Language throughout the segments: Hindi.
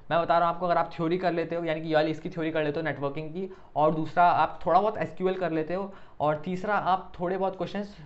मैं बता रहा हूँ आपको, अगर आप थ्योरी कर लेते हो, यानी कि वाली इसकी थ्योरी कर लेते हो नेटवर्किंग की, और दूसरा आप थोड़ा बहुत एसक्यूएल कर लेते हो, और तीसरा आप थोड़े बहुत क्वेश्चंस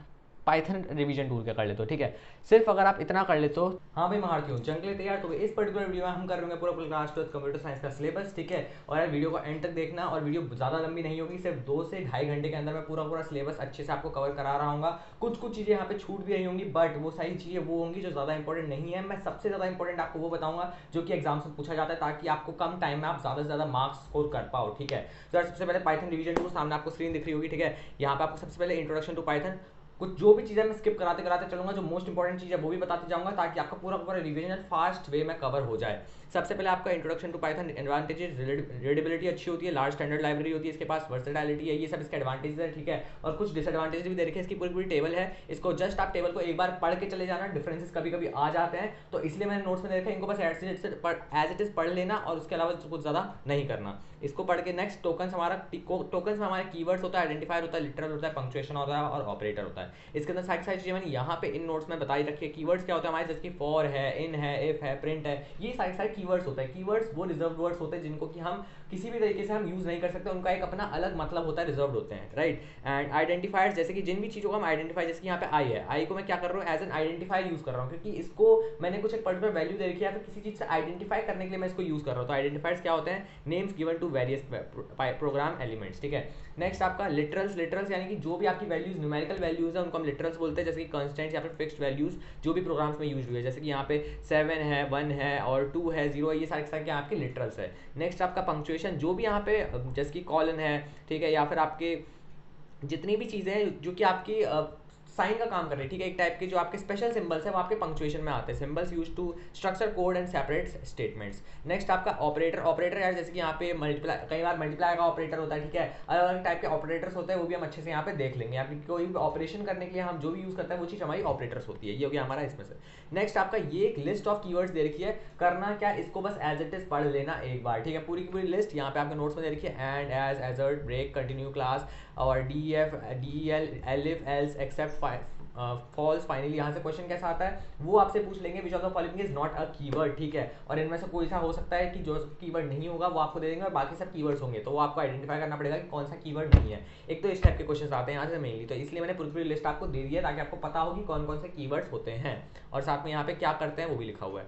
पाइथन रिवीजन टूल के कर लेते हो, ठीक है। सिर्फ अगर आप इतना कर लेते हो, हाँ भाई महारती हूँ चंक लेते यार, तो इस पर्टिकुलर वीडियो में हम कर रहे हैं पूरा क्लास 12 कंप्यूटर साइंस का सिलेबस, ठीक है। और यार वीडियो को एंड तक देखना, और वीडियो ज़्यादा लंबी नहीं होगी, सिर्फ 2 से ढाई घंटे के अंदर मैं पूरा सिलेबस अच्छे से आपको कवर करा रहा हूँ। कुछ चीज़ें यहाँ पे छूट भी रही होंगी, बट वो सारी चीज़ें वो होंगी जो ज़्यादा इंपॉर्टेंट नहीं है। मैं सबसे ज़्यादा इंपॉर्टेंट आपको वो बताऊंगा जो कि एग्जाम से पूछा जाता है, ताकि आपको कम टाइम में आप ज़्यादा से ज़्यादा मार्क्स स्कोर कर पाओ, ठीक है। तो यार सबसे पहले पाइथन रिवीजन टूल सामने आपको स्क्रीन दिख रही होगी, ठीक है। यहाँ पे आपको सबसे पहले इंट्रोडक्शन टू पाइथन, कुछ जो भी चीज़ें मैं स्किप कराते कराते चलूंगा, जो मोस्ट इंपॉर्टेंट चीज़ है वो भी बताते जाऊंगा, ताकि आपका पूरा रिवीजन फास्ट वे में कवर हो जाए। सबसे पहले आपका introduction to Python advantages, readability अच्छी होती है, लार्ज स्टैंडर्ड लाइब्रेरी होती है इसके पास, वर्सेटाइलिटी है, ये सब इसके एडवांटेजेस है, ठीक है। और कुछ डिसएडवांटेजेस भी दे रखे हैं, इसकी पूरी टेबल है, इसको जस्ट आप टेबल को एक बार पढ़ के चले जाना, डिफरेंसेस कभी कभी आ जाते हैं, तो इसलिए मैंने नोट्स में दे रखा है, इनको बस एज इट इज पढ़ लेना, और उसके अलावा कुछ ज़्यादा नहीं करना। इसको पढ़ के नेक्स्ट टोकन्स, टोकन्स में हमारे कीवर्ड्स होता है, आइडेंटिफायर होता है, लिटरल होता है, पंक्चुएशन होता है, और ऑपरेटर होता है। इसके अंदर सारी चीज़ें मैंने यहाँ पे इन नोट्स में बताई रखी है। कीवर्ड्स क्या होता है हमारे, जैसे कि फॉर है, इन है, इफ है, प्रिंट है, ये सारे कीवर्ड्स होते हैं। कीवर्ड्स वो रिजर्व वर्ड्स होते हैं जिनको कि हम किसी भी तरीके से हम यूज नहीं कर सकते, उनका एक अपना अलग मतलब होता है, रिजर्व होते हैं, राइट। एंड आइडेंटिफायर्स, जैसे कि जिन भी चीज़ों को हम आइडेंटिफाई, जैसे कि यहाँ पे आई है, आई को मैं क्या कर रहा हूँ, एज एन आइडेंटिफायर यूज कर रहा हूँ, क्योंकि इसको मैंने कुछ एक पर्टिकुलर वैल्यू दे रखी है, फिर किसी चीज़ से आइडेंटिफाई करने के लिए मैं इसको यूज कर रहा हूँ। तो आइडेंटिफायर्स क्या होते हैं, names given to various program elements, ठीक है। नेक्स्ट आपका लिटरल्स, लिटरल्स यानी कि जो भी आपकी वैल्यूज, न्यूमेरिकल वैल्यूज है, उनको हम लिटरल्स बोलते हैं, जैसे कि कांस्टेंट्स या फिर फिक्स्ड वैल्यूज जो भी प्रोग्राम्स में यूज हुई है, जैसे कि यहाँ पे 7 है, 1 है, और 2 है, 0 है, ये सारे सारे आपके लिटरल्स है। नेक्स्ट आपका पंक्चुएशन, जो भी यहाँ पे जैसे कि कॉलन है, ठीक है, या फिर आपके जितनी भी चीज़ें हैं जो कि आपकी साइन का काम कर रही है, ठीक है, एक टाइप के जो आपके स्पेशल सिंबल्स है वो आपके पंक्चुएशन में आते हैं, symbols use to structure code and separate statements. Next आपका ऑपरेटर, ऑपरेटर यार जैसे कि यहाँ पे मल्टीप्लाई, कई बार मल्टीप्लाई का ऑपरेटर होता है, ठीक है, अलग अलग टाइप के ऑपरेटर्स होते हैं, वो भी हम अच्छे से यहाँ पे देख लेंगे। यहाँ पे कोई भी ऑपरेशन करने के लिए हम जो भी यूज करते हैं वो चीज़ हमारी ऑपरेटर्स होती है, ये हो गया हमारा इसमें से। नेक्स्ट आपका ये एक लिस्ट ऑफ कीवर्ड्स दे रखी है, करना क्या, इसको बस एज इट इज पढ़ लेना एक बार, ठीक है, पूरी की पूरी लिस्ट यहाँ पे आपके नोट्स में दे रखी है, and, as, assert, break, continue, class, और D F, D L, elif, else, except, false. Finally यहाँ से क्वेश्चन कैसा आता है, वो आपसे पूछ लेंगे which of the following is not a keyword, ठीक है, और इनमें से कोई सा हो सकता है कि जो कीवर्ड नहीं होगा वो आपको दे देंगे, और बाकी सब कीवर्ड्स होंगे, तो वो आपको आइडेंटिफाई करना पड़ेगा कि कौन सा कीवर्ड नहीं है। एक तो इस टाइप के क्वेश्चन आते हैं यहाँ से मेनली, तो इसलिए मैंने पूरी पूरी लिस्ट आपको दे दी है, ताकि आपको पता हो कि कौन कौन से कीवर्ड्स होते हैं, और साथ में यहाँ पे क्या करते हैं वो भी लिखा हुआ है।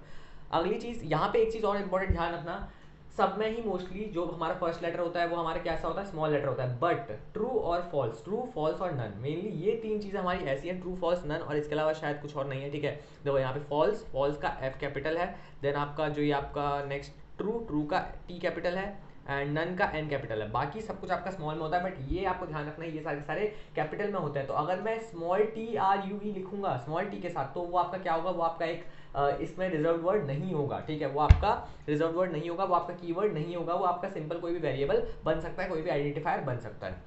अगली चीज़ यहाँ पे एक चीज़ और इंपॉर्टेंट ध्यान रखना, सब में ही मोस्टली जो हमारा फर्स्ट लेटर होता है वो हमारा कैसा होता है, स्मॉल लेटर होता है, बट ट्रू और फॉल्स, ट्रू फॉल्स और नन, मेनली ये तीन चीज़ें हमारी ऐसी हैं, ट्रू फॉल्स नन, और इसके अलावा शायद कुछ और नहीं है, ठीक है। देखो यहाँ पे फॉल्स, फॉल्स का एफ कैपिटल है, देन आपका जो ये आपका नेक्स्ट ट्रू, ट्रू का टी कैपिटल है, एंड नन का एन कैपिटल है, बाकी सब कुछ आपका स्मॉल में होता है, बट ये आपको ध्यान रखना है ये सारे सारे कैपिटल में होते हैं। तो अगर मैं स्मॉल टी आर यू ई लिखूंगा स्मॉल टी के साथ, तो वो आपका क्या होगा, वो आपका एक इसमें रिजर्व वर्ड नहीं होगा, ठीक है, वो आपका रिजर्व वर्ड नहीं होगा, वो आपका कीवर्ड नहीं होगा, वो आपका सिंपल कोई भी वेरिएबल बन सकता है, कोई भी आइडेंटिफायर बन सकता है,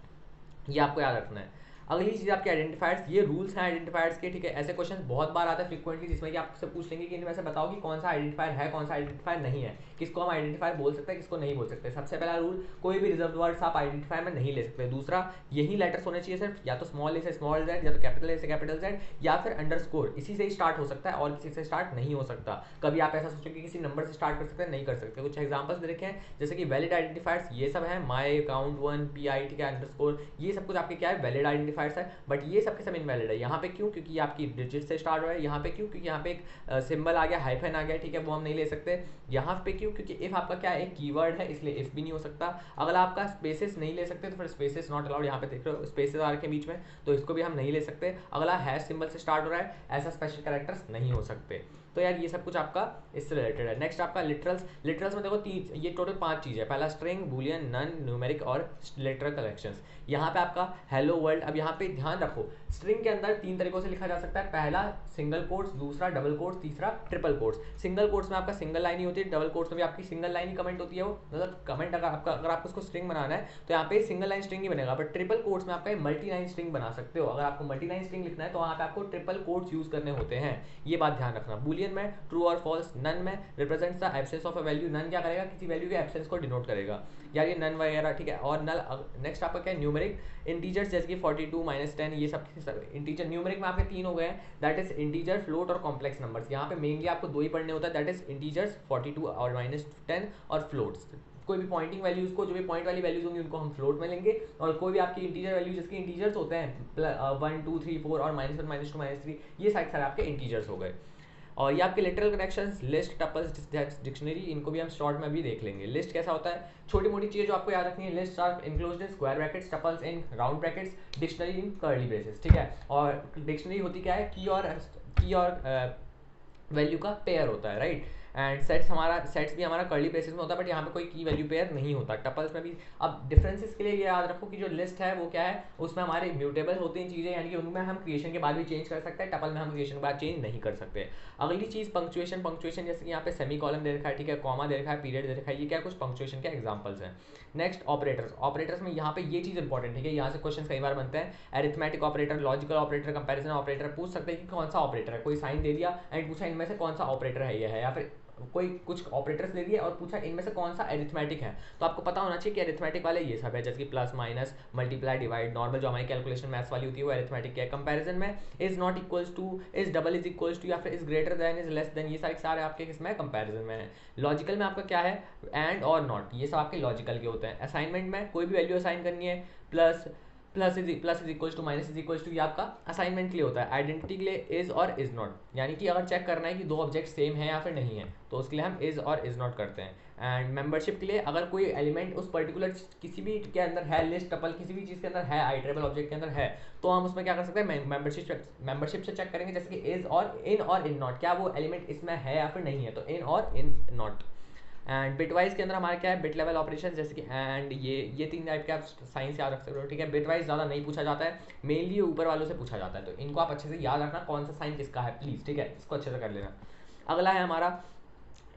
ये आपको याद रखना है। अगली चीज़ आपके आइडेंटिफायर्स, ये रूल्स हैं आइडेंटिफायर्स के, ठीक है। ऐसे क्वेश्चन बहुत बार आते हैं फ्रीक्वेंटली, जिसमें कि आपसे पूछ लेंगे कि इनमें से बताओ कि कौन सा आइडेंटिफायर है, कौन सा आइडेंटिफायर नहीं है, किसको हम आइडेंटिफायर बोल सकते हैं, किसको नहीं बोल सकते। सबसे पहला रूल, कोई भी रिजर्व वर्ड्स आप आइडेंटिफायर में नहीं ले सकते। दूसरा, यही लेटर्स होने चाहिए सिर्फ, या तो स्मॉल ए से स्मॉल जेड, या तो कैपिटल ए से कैपिटल जेड, या फिर अंडरस्कोर, इसी से ही स्टार्ट हो सकता है और किसी से स्टार्ट नहीं हो सकता। कभी आप ऐसा सोचो कि किसी नंबर से स्टार्ट कर सकते हैं, नहीं कर सकते। कुछ एग्जांपल्स दे रखे हैं, जैसे कि वैलिड आइडेंटिफायर्स, ये सब है, माई अकाउंट 1 पी आई, ठीक है, अंडरस्कोर, ये सब कुछ आपके क्या है, वैलिड आइडेंटिफायर्स है, बट ये सबके सब इनवैलिड है। यहाँ पे क्यों, क्योंकि ये आपकी डिजिट से स्टार्ट हो रहा है। यहाँ पे क्यों, क्योंकि यहाँ पे एक सिंबल आ गया, हाइफन आ गया, ठीक है, वो हम नहीं ले सकते। यहाँ पे क्यों, क्योंकि इफ आपका क्या है, एक कीवर्ड है, इसलिए इफ भी नहीं हो सकता। अगर आपका स्पेसेस नहीं ले सकते तो फिर स्पेसेस नॉट अलाउड, यहाँ पे देख रहे हो स्पेसेस आ रखे बीच में, तो इसको भी हम नहीं ले सकते। अगला हैश सिंबल से स्टार्ट हो रहा है, ऐसा स्पेशल कैरेक्टर्स नहीं हो सकते। तो यार ये सब कुछ आपका इससे रिलेटेड है। नेक्स्ट आपका लिटरल्स, लिटरल्स में देखो तीन, ये टोटल 5 चीज़ है। पहला स्ट्रिंग, बूलियन, नन, न्यूमेरिक और लेटर कलेक्शंस। यहाँ पे आपका हेलो वर्ल्ड, अब यहाँ पे ध्यान रखो, स्ट्रिंग के अंदर 3 तरीकों से लिखा जा सकता है, पहला सिंगल कोट्स, दूसरा डबल कोट्स, तीसरा ट्रिपल कोट्स। सिंगल कोट्स में आपका सिंगल लाइन ही होती है, डबल कोट्स में भी आपकी सिंगल लाइन ही कमेंट होती है, वो मतलब कमेंट अगर आपको उसको स्ट्रिंग बनाना है तो यहाँ पे सिंगल लाइन स्ट्रिंग ही बनेगा, बट ट्रिपल कोट्स में आपका मल्टी लाइन स्ट्रिंग बना सकते हो। अगर आपको मल्टी लाइन स्ट्रिंग लिखना है तो वहाँ पे आपको ट्रिपल कोट्स यूज करने होते हैं, ये बात ध्यान रखना। बूलियन बूलियन में ट्रू और फॉल्स, नन में represents the absence of a value, none क्या करेगा, किसी वैल्यू के एब्सेंस को डिनोट करेगा यार ये नन वगैरह, ठीक है। और नल नेक्स्ट आपका क्या है, न्यूमेरिक इंटीजर्स जैसे कि 42 -10 ये सब इंटीजर। न्यूमेरिक में आपके तीन हो गए हैं, दैट इज इंटीजर, फ्लोट और कॉम्प्लेक्स नंबर्स। यहाँ पे मेनली आपको दो ही पढ़ने होता है, दैट इज इंटीजर्स 42 और -10 और फ्लोट्स। कोई भी पॉइंटिंग वैल्यूज को, जो भी पॉइंट वाली वैल्यूज होंगी उनको हम फ्लोट में लेंगे, और कोई भी आपकी इंटीजर वैल्यू जिसके इंटीजर्स होते हैं 1 2 3 4 और -1 -2 -3 ये सारे आपके इंटीजर्स हो गए। और ये आपके literal connections, list, tuples, dictionary, इनको भी हम शॉर्ट में भी देख लेंगे। लिस्ट कैसा होता है, छोटी मोटी चीजें जो आपको याद रखनी है, list are enclosed in square brackets, tuples in round brackets, dictionary in curly braces, ठीक है। और डिक्शनरी होती क्या है, की और वैल्यू का पेयर होता है, राइट। एंड सेट्स भी हमारा कर्ली ब्रेसेस में होता है, बट यहाँ पे कोई की वैल्यू पेयर नहीं होता। टपल्स में भी अब डिफरेंसेस के लिए ये याद रखो कि जो लिस्ट है वो क्या है, उसमें हमारे म्यूटेबल होती हैं चीज़ें, यानी कि उनमें हम क्रिएशन के बाद भी चेंज कर सकते हैं, टपल में हम क्रिएशन के बाद चेंज नहीं कर सकते। अगली चीज़ पंक्चुएशन, जैसे कि यहाँ पे सेमी कॉलम दे रखा है, ठीक है, कॉमा दे रखा है, पीरियड दे रखा है, ये क्या कुछ पंक्चुएशन के एग्जाम्पल्स हैं। नेक्स्ट ऑपरेटर्स में यहाँ पे ये चीज़ इंपॉर्टेंट है, ठीक है, यहाँ से क्वेश्चन कई बार बनते हैं। Arithmetic operator, logical operator, comparison operator, पूछ सकते हैं कि कौन सा ऑपरेटर है, कोई साइन दे दिया एंड पूछा इनमें से कौन सा ऑपरेटर है ये है, या फिर कोई कुछ ऑपरेटर्स दे दिए और पूछा इनमें से कौन सा अरिथमेटिक है, तो आपको पता होना चाहिए कि अरिथमेटिक वाले ये सब है, जैसे कि plus minus multiply divide, normal जो हमारी कैलकुलेशन मैथ्स वाली होती है वो अरिथमेटिक क्या है। कंपैरिजन में is not equals to, is double is equals to, या फिर is greater than, is less than, ये सारे आपके किसमें कंपैरिजन में है। लॉजिकल में आपका क्या है, एंड और नॉट, ये सब आपके लॉजिकल के होते हैं। असाइनमेंट में कोई भी वैल्यू असाइन करनी है, plus is equals to, minus is equals to, ये आपका असाइनमेंट के लिए होता है। आइडेंटिटी के लिए इज और इज नॉट, यानी कि अगर चेक करना है कि दो ऑब्जेक्ट सेम है या फिर नहीं है तो उसके लिए हम इज और इज नॉट करते हैं। एंड मेंबरशिप के लिए अगर कोई एलिमेंट उस पर्टिकुलर किसी भी के अंदर है, लिस्ट टपल किसी भी चीज़ के अंदर है, आइटरेबल ऑब्जेक्ट के अंदर है, तो हम उसमें क्या कर सकते हैं, मेंबरशिप से चेक करेंगे, जैसे कि इज और इन नॉट, क्या वो एलिमेंट इसमें है या फिर नहीं है, तो इन और इन नॉट। एंड बिटवाइज के अंदर हमारा क्या है, बिट लेवल ऑपरेशन, जैसे कि एंड ये तीन टाइप के आप साइंस याद रख सकते हो, ठीक है। बिटवाइज ज़्यादा नहीं पूछा जाता है, मेनली ऊपर वालों से पूछा जाता है, तो इनको आप अच्छे से याद रखना कौन सा साइन किसका है प्लीज़, ठीक है, इसको अच्छे से कर लेना। अगला है हमारा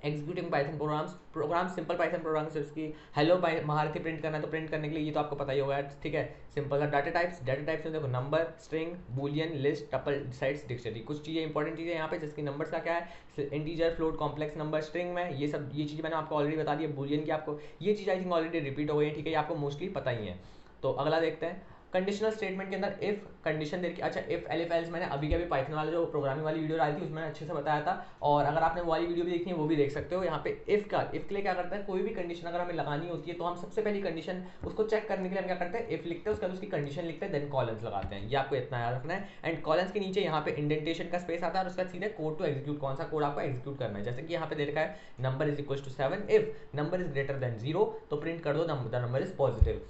executing Python programs, simple Python programs, जिसकी हेलो महारथी प्रिंट करना है, तो प्रिंट करने के लिए ये तो आपको पता ही होगा, ठीक है, सिंपल है। डाटा टाइप्स में देखो number, string, Boolean, list, tuple, sites, dictionary. कुछ चीज़ें इंपॉर्टेंट चीज़ें यहाँ पे, जिसकी नंबर्स का क्या है, integer, float, complex number. String में ये चीज़ मैंने आपको ऑलरेडी बता दी है, बूलियन की आपको ये चीज़ आई थिंक ऑलरेडी रिपीट हो गई है, ठीक है, ये आपको मोस्टली पता ही है। तो अगला देखते हैं, कंडीशनल स्टेटमेंट के अंदर इफ कंडीशन दे, अच्छा इफ एलिफ एल्स, मैंने अभी पाइथन वाला जो प्रोग्रामिंग वाली वीडियो आई थी उसमें अच्छे से बताया था, और अगर आपने वो वाली वीडियो भी देखी है वो भी देख सकते हो। यहाँ पे इफ के लिए क्या करता है, कोई भी कंडीशन अगर हमें लगानी होती है तो हम सबसे पहली कंडीशन उसको चेक करने के लिए हम क्या करते हैं, इफ लिखते हैं, उसके बाद उसकी कंडीशन लिखते हैं, देन कॉलम्स लगाते हैं, ये आपको इतना याद रखना है। एंड कॉलम्स के नीचे यहाँ पे इंडेंटेशन का स्पेस आता है, और उसका सीधे कोड टू एग्जीक्यूट, कौन सा कोड आपको एग्जीक्यूट करना है, जैसे कि यहाँ पे दे रखा है number is equal to 7, if number is greater than 0 तो प्रिंट कर दो द नंबर इज पॉजिटिव।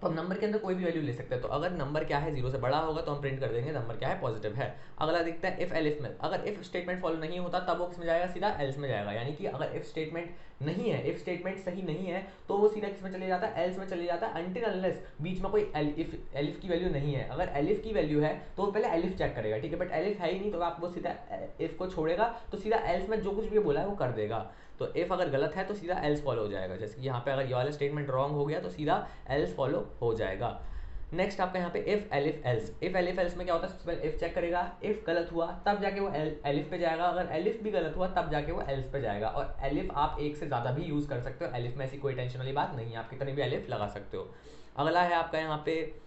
तो हम नंबर के अंदर कोई भी वैल्यू ले सकते हैं, तो अगर नंबर क्या है 0 से बड़ा होगा तो हम प्रिंट कर देंगे नंबर क्या है, पॉजिटिव है। अगला देखते हैं इफ एलिफ में, अगर इफ स्टेटमेंट फॉलो नहीं होता तब वो किसमें जाएगा, सीधा एल्स में जाएगा, यानी कि अगर इफ स्टेटमेंट नहीं है, इफ स्टेटमेंट सही नहीं है तो वो सीधा किसमें चले जाता है, एल्स में चले जाता है, अनटिल अनलेस बीच में कोई एलिफ की वैल्यू नहीं है। अगर एलिफ की वैल्यू है तो वो पहले एलिफ चेक करेगा, ठीक है, बट एलिफ है ही नहीं तो आप वो सीधा इफ को छोड़ेगा, तो सीधा एल्स में जो कुछ भी बोला है वो कर देगा। तो इफ अगर गलत है तो सीधा एल्स फॉलो हो जाएगा, जैसे कि यहाँ पे अगर ये वाला स्टेटमेंट रॉन्ग हो गया तो सीधा एल्स फॉलो हो जाएगा। नेक्स्ट आपका यहाँ पे इफ एलिफ एल्स में क्या होता है, सबसे पहले इफ चेक करेगा, इफ गलत हुआ तब जाके वो एलिफ पे जाएगा, अगर एलिफ भी गलत हुआ तब जाके वो एल्स पे जाएगा। और एलिफ आप एक से ज़्यादा भी यूज़ कर सकते हो, एलिफ में ऐसी कोई टेंशन वाली बात नहीं है, आप कितने भी एलिफ लगा सकते हो। अगला है आपका यहाँ पे,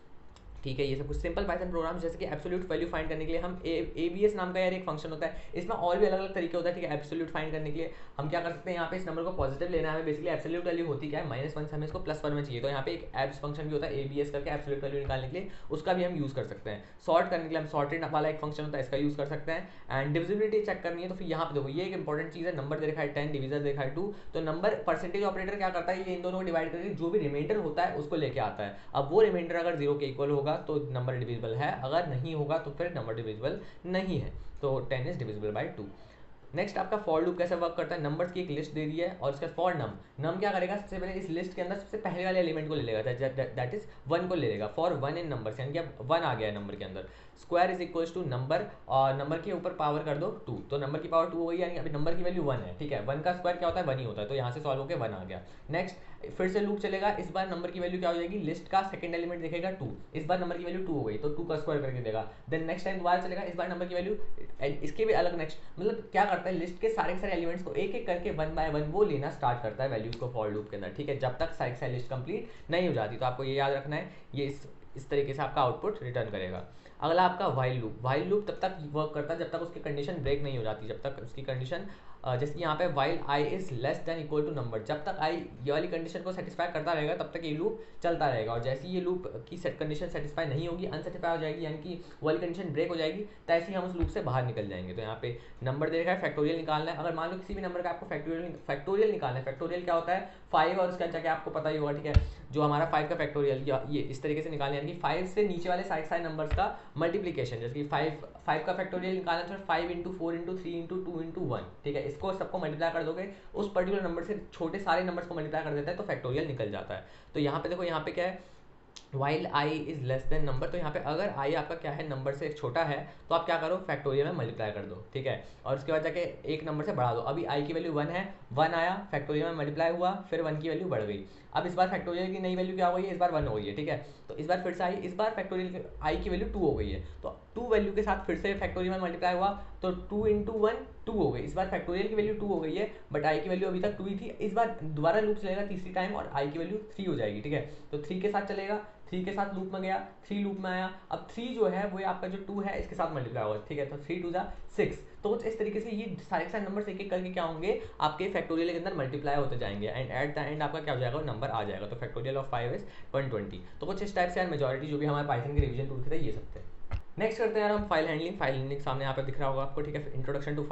ठीक है, ये सब कुछ सिंपल पाइथन प्रोग्राम, जैसे कि एब्सोल्यूट वैल्यू फाइंड करने के लिए हम एबीएस नाम का यार एक फंक्शन होता है, इसमें और भी अलग अलग तरीके होता है, ठीक है। एब्सोल्यूट फाइंड करने के लिए हम क्या कर सकते हैं, यहाँ पे इस नंबर को पॉजिटिव लेना है, बेसिकली एब्सोल्यूट वैल्यू होती क्या है -1 से हमें इसको +1 में चाहिए, तो यहाँ पे एक एब्स फंक्शन भी होता है एबीएस करके, एब्सोल्यूट वैल्यू निकालने के लिए उसका भी हम यूज़ कर सकते हैं। सॉर्ट करने के लिए हम सॉर्टेड वाला एक फंक्शन होता है, इसका यूज़ कर सकते हैं। एंड डिविजिबिलिटी चेक करनी है तो फिर यहाँ पे देखो ये एक इंपॉर्टेंट चीज़ है, नंबर दे रखा है 10, डिविजन दे रखा है 2, तो नंबर परसेंटेज ऑपरेटर क्या करता है, ये इन दोनों को डिवाइड करके जो भी रिमाइंडर होता है उसको लेके आता है। अब वो रिमाइंडर अगर 0 के इक्वल होगा तो नंबर डिविजिबल है, अगर नहीं होगा तो फिर नंबर डिविजिबल नहीं है, तो 10 इज डिविजिबल बाय 2। नेक्स्ट आपका फॉर लूप कैसे वर्क करता है, नंबर्स की एक लिस्ट दे दी है और इसका फॉर नम क्या करेगा, सबसे पहले इस लिस्ट के अंदर सबसे पहले वाले एलिमेंट को ले लेगा, दैट इज 1 को ले लेगा, फॉर 1 इन नंबर्स, यानी कि अब 1 आ गया है नंबर के अंदर। Square is equals to number, और नंबर के ऊपर पावर कर दो 2, तो नंबर की पावर 2 हो गई, यानी अभी नंबर की वैल्यू 1 है, ठीक है, 1 का स्क्वायर क्या होता है 1 ही होता है, तो यहाँ से सॉल्व होकर 1 आ गया। नेक्स्ट फिर से लूप चलेगा, इस बार नंबर की वैल्यू क्या हो जाएगी, लिस्ट का सेकंड एलिमेंट देखेगा 2, इस बार नंबर की वैल्यू 2 हो गई तो 2 का स्क्वायर करके देगा। देन नेक्स्ट टाइम दोबारा चलेगा, इस बार नंबर की वैल्यू, इसके भी अलग नेक्स्ट, मतलब क्या करता करता है, लिस्ट के सारे एलिमेंट्स को एक एक करके वन बाय वन वो लेना स्टार्ट करता है वैल्यूज को फॉर लूप के अंदर, ठीक है, जब तक सारी लिस्ट कंप्लीट नहीं हो जाती। तो आपको ये याद रखना है, ये इस तरीके से आपका आउटपुट रिटर्न करेगा। अगला आपका वाइल लूप। वाइल लूप तब तक वर्क करता है जब तक उसकी कंडीशन ब्रेक नहीं हो जाती, जब तक उसकी कंडीशन जैसे कि यहाँ पे while I is less than equal to number, जब तक आई ये वाली कंडीशन को सेटिस्फाई करता रहेगा तब तक ये लूप चलता रहेगा। और जैसे ही ये लूप की कंडीशन सेटिस्फाई नहीं होगी, अनसेटिस्फाई हो जाएगी, यानी कि वो वाली कंडीशन ब्रेक हो जाएगी, तैसे ही हम उस लूप से बाहर निकल जाएंगे। तो यहाँ पे नंबर दे रखा है, फैक्टोरियल निकालना है। अगर मान लो किसी भी नंबर का आपको फैक्टोरियल निकालना है, फैक्टोरियल क्या होता है 5 और उसके अंदर आपको पता ही होगा, ठीक है, जो हमारा 5 का फैक्टोरियल ये इस तरीके से निकालना है, यानी कि 5 से नीचे वाले सारे नंबर्स का मल्टीप्लीकेशन, जैसे कि 5 का फैक्टोरियल निकालना है तो 5 इंटू 4 इंटू 3 इंटू 2 इंटू 1, ठीक है, इसको सबको मल्टीप्लाई कर दोगे, उस पर्टिकुलर नंबर से छोटे सारे नंबर्स को मल्टीप्लाई कर देता है तो फैक्टोरियल निकल जाता है। तो यहाँ पे देखो, यहाँ पे क्या है, while I is less then number, तो यहाँ पे अगर आई आपका क्या है नंबर से छोटा है तो आप क्या करो फैक्टोरियल में मल्टीप्लाई कर दो, ठीक है, और उसके बाद जाके एक नंबर से बढ़ा दो। अभी आई की वैल्यू 1 है, 1 आया, फैक्टोरियल में मल्टीप्लाई हुआ, फिर 1 की वैल्यू बढ़ गई। अब इस बार फैक्टोरियल की नई वैल्यू क्या हो गई है, इस बार 1 हो गई है, ठीक है, तो इस बार फिर से आई, इस बार फैक्टोरियल आई की वैल्यू 2 हो गई है, तो 2 वैल्यू के साथ फिर से फैक्टोरियल में मल्टीप्लाई हुआ तो 2 इंटू 1 2 हो गई। इस बार फैक्टोरियल की वैल्यू 2 हो गई है, बट आई की वैल्यू अभी तक 2 ही थी। इस बार दोबारा लूप चलेगा तीसरी टाइम और आई की वैल्यू 3 हो जाएगी, ठीक है, तो 3 के साथ चलेगा, 3 के साथ लूप में गया, 3 लूप में आया, अब 3 जो है वो आपका जो 2 है इसके साथ मल्टीप्लाई होगा, ठीक है, तो 3 2 6। तो कुछ इस तरीके से ये सारे नंबर एक एक करके क्या होंगे आपके फैक्टोरियल के अंदर मल्टीप्लाई होते जाएंगे, एंड एट द एंड आपका क्या हो जाएगा, नंबर आ जाएगा। तो फैक्टोरियल ऑफ 5 इज 120। तो कुछ इस टाइप से यार मेजॉरिटी जो भी हमारे पाइथन के रिवीजन टूल के थे ये सब थे। नेक्स्ट करते हैं यार हम फाइल हैंडलिंग सामने यहाँ पे दिख रहा होगा आपको, ठीक है, इंट्रोडक्शन टू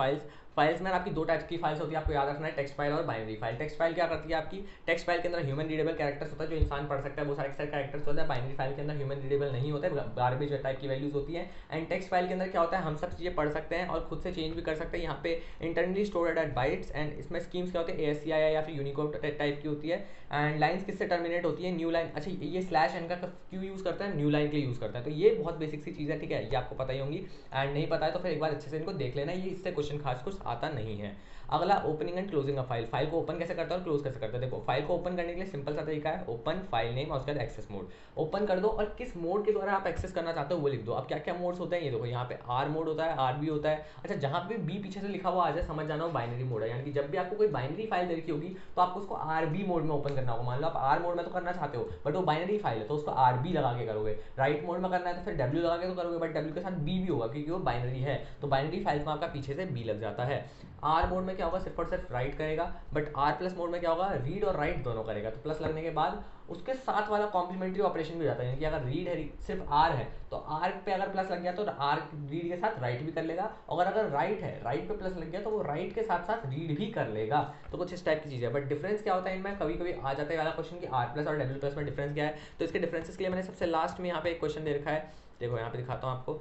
फाइल्स में आपकी 2 टाइप्स की फाइल्स होती है, आपको याद रखना है, टेक्स्ट फाइल और बाइनरी फाइल। टेक्स्ट फाइल क्या करती है आपकी, टेक्स्ट फाइल के अंदर ह्यूमन रीडेबल कैरेक्टर्स होता है जो इंसान पढ़ सकता है, वो सारे कैरेक्टर्स होते हैं। बाइनरी फाइल के अंदर ह्यूमन रीडेबल नहीं होता है, गार्बेज टाइप की वैल्यूज होती है। एंड टेक्स्ट फाइल के अंदर क्या होता है, हम सब चीज़ें पढ़ सकते हैं और खुद से चेंज भी कर सकते हैं। यहाँ पे internally stored at bytes, and इसमें स्कीम्स क्या होते हैं, ASCII या फिर यूनिकोड टाइप की होती है। एंड लाइन्स किससे टर्मिनेट होती है, न्यू लाइन। अच्छा, ये स्लैश एन का क्यों यूज़ करता है, न्यू लाइन के लिए यूज़ करता है। तो ये बहुत बेसिक सी चीज़ है, ठीक है, ये आपको पता ही होंगी, एंड नहीं पता है तो फिर एक बार अच्छे से इनको देख लेना, ये इससे क्वेश्चन खास कुछ आता नहीं है। अगला opening and closing a file, file को ओपन कैसे करता है और क्लोज कैसे करता है। देखो, फाइल को ओपन करने के लिए सिंपल सा तरीका है, ओपन फाइल नेम और उसके बाद एक्सेस मोड। ओपन कर दो और किस मोड के द्वारा आप एक्सेस करना चाहते हो वो लिख दो। अब क्या क्या मोड्स होते हैं ये देखो, यहाँ पे आर मोड होता है, RB होता है। अच्छा, जहाँ पे बी पीछे से लिखा हुआ आ जाए समझ जाना वो बाइनरी मोड है, यानी कि जब भी आपको कोई बाइनरी फाइल देखी होगी तो आपको उसको RB मोड में ओपन करना होगा। मान लो आप आर मोड में तो करना चाहते हो बट वो बाइनरी फाइल है तो उसको RB लगा के करोगे। राइट मोड में करना है तो फिर W लगा के तो करोगे, बट W के साथ B भी होगा क्योंकि वो बाइनरी है, तो बाइनरी फाइल्स में आपका पीछे से B लग जाता है। आर मोड में क्या होगा, सिर्फ और सिर्फ राइट करेगा, बट आर प्लस मोड में क्या होगा, रीड और राइट दोनों करेगा। तो प्लस लगने के बाद उसके साथ वाला कॉम्प्लीमेंट्री ऑपरेशन भी हो जाता है, यानी कि अगर रीड है सिर्फ आर है तो आर पे अगर प्लस लग गया तो आर रीड के साथ राइट भी कर लेगा, और अगर राइट है राइट पे प्लस लग गया तो वो राइट के साथ साथ रीड भी कर लेगा। तो कुछ इस टाइप की चीज़ है, बट डिफरेंस क्या होता है इनमें, कभी कभी आ जाता है वाला क्वेश्चन कि आर प्लस और डब्ल्यू प्लस में डिफरेंस क्या है। तो इसके डिफरेंसेस के लिए मैंने सबसे लास्ट में यहाँ पे एक क्वेश्चन दे रखा है, देखो यहाँ पे दिखाता हूँ आपको,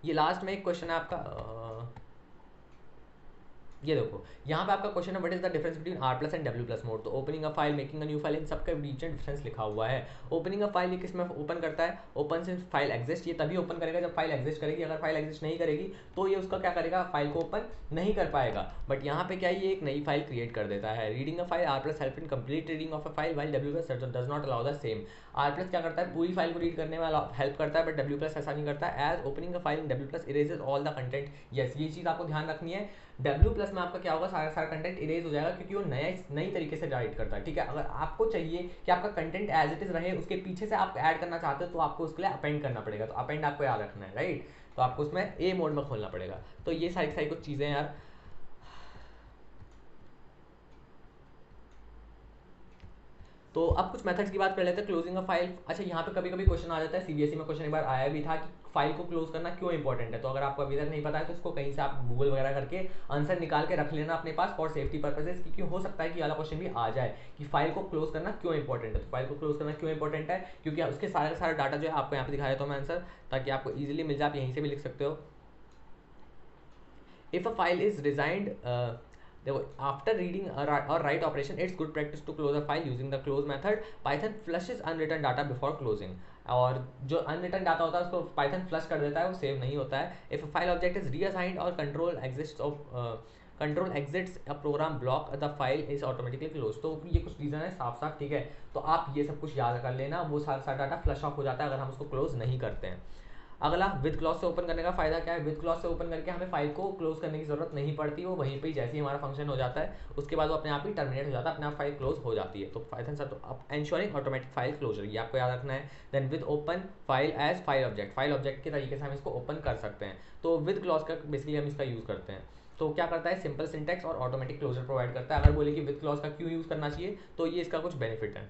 ये लास्ट में एक क्वेश्चन है आपका, ये देखो यहाँ पे आपका क्वेश्चन है what is the difference between R plus and W plus mode. तो opening a file, making a new file, इन सबके बीच में डिफरेंस लिखा हुआ है। ओपनिंग अ फाइल ये किस में ओपन करता है, ओपन सिंस फाइल एग्जिस्ट, ये तभी ओपन करेगा जब फाइल एग्जिस्ट करेगी। अगर फाइल एग्जिस्ट नहीं करेगी तो ये उसका क्या करेगा, फाइल को ओपन नहीं कर पाएगा। बट यहाँ पे क्या ये एक नई फाइल क्रिएट कर देता है। Reading a file, R plus help in complete reading of a file while W plus does not allow the same. R plus क्या करता है, पूरी फाइल को रीड करने में हेल्प करता है, बट डब्ल्यू प्लस ऐसा नहीं करता। As opening a file in W plus erases all the content. Yes, ये चीज़ आपको ध्यान रखनी है, डब्ल्यू प्लस में आपका क्या होगा, सारा कंटेंट इरेज हो जाएगा क्योंकि वो नई तरीके से राइट करता है, ठीक है। अगर आपको चाहिए कि आपका कंटेंट एज इट इज रहे, उसके पीछे से आप ऐड करना चाहते हो तो आपको उसके लिए अपेंड करना पड़ेगा। तो अपेंड आपको याद रखना है, राइट, तो आपको उसमें ए मोड में खोलना पड़ेगा। तो ये सारी कुछ चीज़ें यार। तो अब कुछ मेथड्स की बात कर लेते हैं। क्लोजिंग अ फाइल, अच्छा यहाँ पे कभी कभी क्वेश्चन आ जाता है, CBSE में क्वेश्चन एक बार आया भी था कि फाइल को क्लोज करना क्यों इंपॉर्टेंट है। तो अगर आपको अभी तक नहीं पता है तो इसको कहीं से आप गूगल वगैरह करके आंसर निकाल के रख लेना अपने पास फॉर सेफ्टी पर्पजेस, क्योंकि हो सकता है कि वाला क्वेश्चन भी आ जाए कि फाइल को क्लोज करना क्यों इंपॉर्टेंट है। तो फाइल को क्लोज करना क्यों इंपॉर्टेंट है, क्योंकि उसके सारा डाटा जो है आपको यहाँ पे दिखाया तो मैं आंसर, ताकि आपको ईजिली मिल जाए, आप यहीं से भी लिख सकते हो। If a file is designed, देखो, आफ्टर रीडिंग और write operation it's good practice to close a file using the close method. Python flushes unwritten data before closing, और जो अनरिटन डाटा होता है उसको पाइथन फ्लश कर देता है, वो सेव नहीं होता है। If a file object is reassigned और control exits a program block the file is automatically close. तो ये कुछ रीजन है साफ, ठीक है। तो आप ये सब कुछ याद कर लेना, वो सारा डाटा फ्लश ऑफ हो जाता है अगर हम उसको क्लोज नहीं करते हैं। अगला विद क्लॉज से ओपन करने का फायदा क्या है, विद क्लॉज से ओपन करके हमें फाइल को क्लोज करने की जरूरत नहीं पड़ती, वो वहीं पे जैसे ही हमारा फंक्शन हो जाता है उसके बाद वो अपने आप ही टर्मिनेट हो जाता है, अपने आप फाइल क्लोज हो जाती है। तो पाइथन सर तो एंश्योरिंग ऑटोमेटिक फाइल क्लोजर, ये आपको याद रखना है। Then with open file as file object के तरीके से हम इसको ओपन कर सकते हैं। तो विद क्लॉज का बेसिकली हम इसका यूज करते हैं। तो क्या करता है, सिंपल सिंटेक्स और ऑटोमेटिक क्लोजर प्रोवाइड करता है। अगर बोले कि विद क्लॉज का क्यों यूज करना चाहिए, तो ये इसका कुछ बेनिफिट है।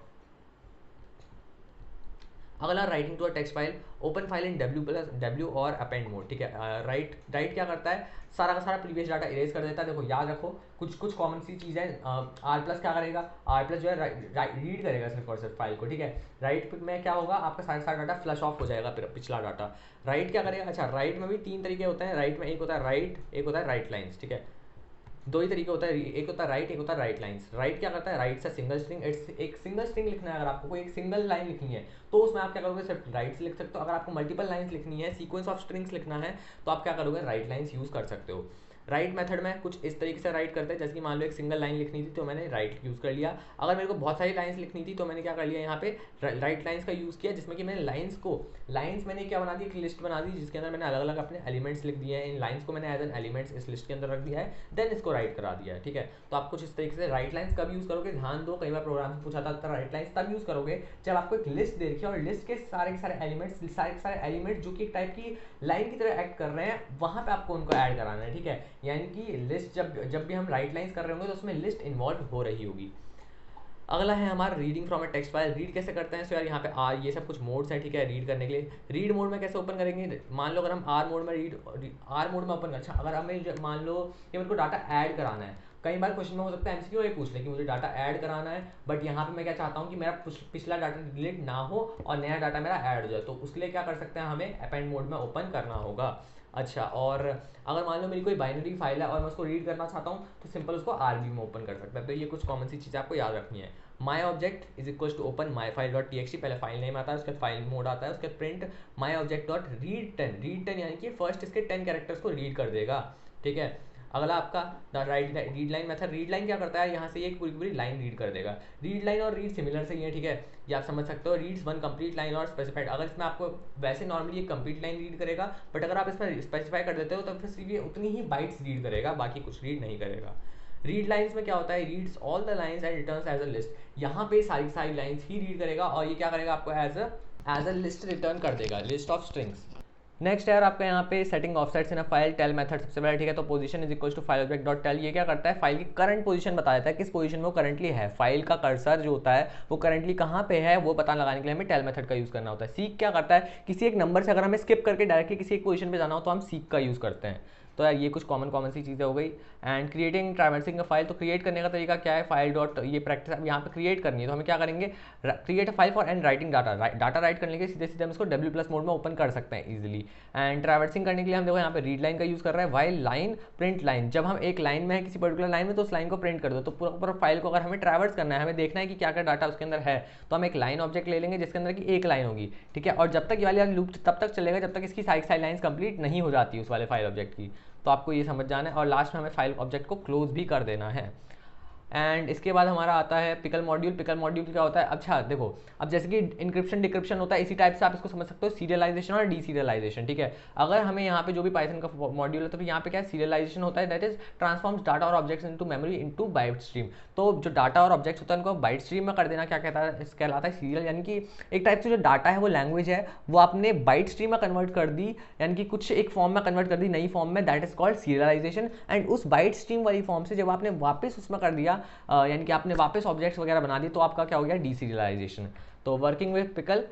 अगला writing to a text file, open file in W और अपेंड मोड, ठीक है। राइट क्या करता है, सारा का सारा प्रीवियस डाटा इरेज कर देता है। देखो याद रखो कुछ कॉमन सी चीज़ें, आर प्लस क्या करेगा, आर प्लस जो है रीड करेगा सिर्फ और सिर्फ फाइल को, ठीक है। राइट में क्या होगा, आपका सारा डाटा फ्लश ऑफ हो जाएगा पिछला डाटा। राइट क्या करेगा, अच्छा राइट में भी 3 तरीके होते हैं। राइट में एक होता है राइट, एक होता है राइट लाइन्स, ठीक है। 2 ही तरीके होता है, एक होता है राइट, एक होता है राइट लाइन्स। राइट क्या करता है, राइट से सिंगल स्ट्रिंग, एक सिंगल स्ट्रिंग लिखना है, अगर आपको कोई एक सिंगल लाइन लिखनी है तो उसमें आप क्या करोगे, सिर्फ राइट से लिख सकते हो। अगर आपको मल्टीपल लाइन्स लिखनी है, सीक्वेंस ऑफ स्ट्रिंग्स लिखना है, तो आप क्या करोगे, राइट लाइन्स यूज कर सकते हो। राइट मेथड में कुछ इस तरीके से राइट करते हैं, जैसे कि मान लो एक सिंगल लाइन लिखनी थी तो मैंने राइट यूज़ कर लिया। अगर मेरे को बहुत सारी लाइन्स लिखनी थी तो मैंने क्या कर लिया, यहाँ पे राइट लाइन्स का यूज़ किया, जिसमें कि मैंने लाइन्स मैंने क्या बना दी, एक लिस्ट बना दी जिसके अंदर मैंने अलग अलग अपने एलिमेंट्स लिख दिए हैं। इन लाइन्स को मैंने एज एन एलिमेंट्स इस लिस्ट के अंदर रख दिया है, देन इसको राइट करा दिया है, ठीक है। तो आप कुछ इस तरीके से राइट लाइन्स कब यूज़ करोगे, ध्यान दो, कई बार प्रोग्राम से पूछा था राइट लाइन्स तब यूज़ करोगे जब आपको एक लिस्ट दे रखी है और लिस्ट के सारे एलिमेंट्स जो कि एक टाइप की लाइन की तरह एक्ट कर रहे हैं, वहाँ पे आपको उनको ऐड कराना है, ठीक है। यानी कि लिस्ट जब भी हम राइट लाइंस कर रहे होंगे तो उसमें लिस्ट इन्वॉल्व हो रही होगी। अगला है हमारा reading from a text file. Read कैसे करते हैं, सो यार यहाँ पे आर ये सब कुछ मोड्स हैं, ठीक है, रीड करने के लिए। रीड मोड में कैसे ओपन करेंगे, मान लो अगर हम आर मोड में ओपन कर, अच्छा अगर हमें मान लो कि मेरे को डाटा ऐड कराना है, कई बार क्वेश्चन में हो सकता है एमसीक्यू ये पूछ ले कि मुझे डाटा ऐड कराना है, बट यहाँ पे मैं क्या चाहता हूँ कि मेरा पिछला डाटा डिलीट ना हो और नया डाटा मेरा ऐड हो जाए, तो उसके लिए क्या कर सकते हैं, हमें अपेंड मोड में ओपन करना होगा। अच्छा, और अगर मान लो मेरी कोई बाइनरी फाइल है और मैं उसको रीड करना चाहता हूँ तो सिंपल उसको आरबी में ओपन कर सकता है। तो ये कुछ कॉमन सी चीज़ें आपको याद रखनी है। My object is equal to open my file dot T X T, पहले फाइल नेम आता है, उसके बाद फाइल मोड आता है, उसके बाद print my object dot read 10 यानी कि फर्स्ट इसके 10 कैरेक्टर्स को रीड कर देगा, ठीक है। अगला आपका read line method, read line क्या करता है, यहाँ से एक पूरी लाइन रीड कर देगा। रीड लाइन और रीड सिमिलर से ही है, ठीक है, ये आप समझ सकते हो। रीड्स वन कंप्लीट लाइन और स्पेसिफाइड, अगर इसमें आपको वैसे नॉर्मली एक कंप्लीट लाइन रीड करेगा, बट अगर आप इसमें स्पेसिफाई कर देते हो तो फिर सिर्फ ये उतनी ही बाइट्स रीड करेगा, बाकी कुछ रीड नहीं करेगा। रीड लाइन्स में क्या होता है, reads all the lines and returns as a list, यहाँ पे सारी लाइन्स ही रीड करेगा और ये क्या करेगा, आपको एज अ लिस्ट रिटर्न कर देगा, लिस्ट ऑफ स्ट्रिंग्स। नेक्स्ट यार आपका यहाँ पे setting offsets in a file, tell method सबसे पहले, ठीक है। तो position is equal to file object dot tell, ये क्या करता है, फाइल की करंट पोजीशन बता देता है, किस पोजीशन में वो करंटली है। फाइल का कर्सर जो होता है वो करंटली कहाँ पे है वो पता लगाने के लिए हमें टेल मेथड का यूज करना होता है। सीक क्या करता है, किसी एक नंबर से अगर हमें स्किप करके डायरेक्टली किसी एक पोजीशन पे जाना हो तो हम सीक का यूज करते हैं। तो यार ये कुछ कॉमन सी चीज़ें हो गई। एंड क्रिएटिंग ट्रैवर्सिंग फाइल, तो क्रिएट करने का तरीका क्या है, फाइल डॉट ये प्रैक्टिस अब यहाँ पे क्रिएट करनी है तो हमें क्या करेंगे, create a file for and writing data right करने के लिए सीधे हम इसको डब्ल्यू प्लस मोड में ओपन कर सकते हैं इजीली। एंड ट्रैवर्सिंग करने के लिए हम देखो यहाँ पे रीड लाइन का यूज़ कर रहे हैं, वाइल लाइन प्रिंट लाइन, जब हम एक लाइन में है किसी पर्टिकुलर लाइन में तो उस लाइन को प्रिंट कर दो। तो पूरा फाइल को अगर हमें ट्रैवर्स करना है, हमें देखना है कि क्या क्या डाटा उसके अंदर है, तो हम एक लाइन ऑब्जेक्ट ले लेंगे जिसके अंदर की एक लाइन होगी, ठीक है। और जब तक ये वाली लूप तब तक चलेगा जब तक इसकी सारी लाइन्स कंप्लीट नहीं हो जाती उस वाले फाइल ऑब्जेक्ट की। तो आपको ये समझ जाना है और लास्ट में हमें फाइल ऑब्जेक्ट को क्लोज भी कर देना है। एंड इसके बाद हमारा आता है पिकल मॉड्यूल। पिकल मॉड्यूल क्या होता है, अच्छा देखो, अब जैसे कि इंक्रिप्शन डिक्रिप्शन होता है, इसी टाइप से आप इसको समझ सकते हो सीरियलाइजेशन और डीसीरियलाइजेशन, ठीक है। अगर हमें यहाँ पे जो भी पाइथन का मॉड्यूल है तो फिर यहाँ पे क्या सीरियलाइजेशन होता है, दैट इज ट्रांसफॉर्म्स डाटा और objects into memory into byte stream. तो जो डाटा और ऑब्जेक्ट्स होता है उनको बाइट स्ट्रीम में कर देना क्या कहलाता है सीरियल, यानी कि एक टाइप से जो डाटा है वो लैंग्वेज है वो आपने बाइट स्ट्रीम में कन्वर्ट कर दी, यानी कि कुछ एक फॉर्म में कन्वर्ट कर दी, नई फॉर्म में, that is called serialisation. And उस बाइट स्ट्रीम वाली फॉर्म से जब आपने वापस उसमें कर दिया, यानी कि आपने वापस ऑब्जेक्ट्स वगैरह बना दिए, तो आपका क्या हो गया, डीसीरियलाइजेशन। तो वर्किंग विद पिकल,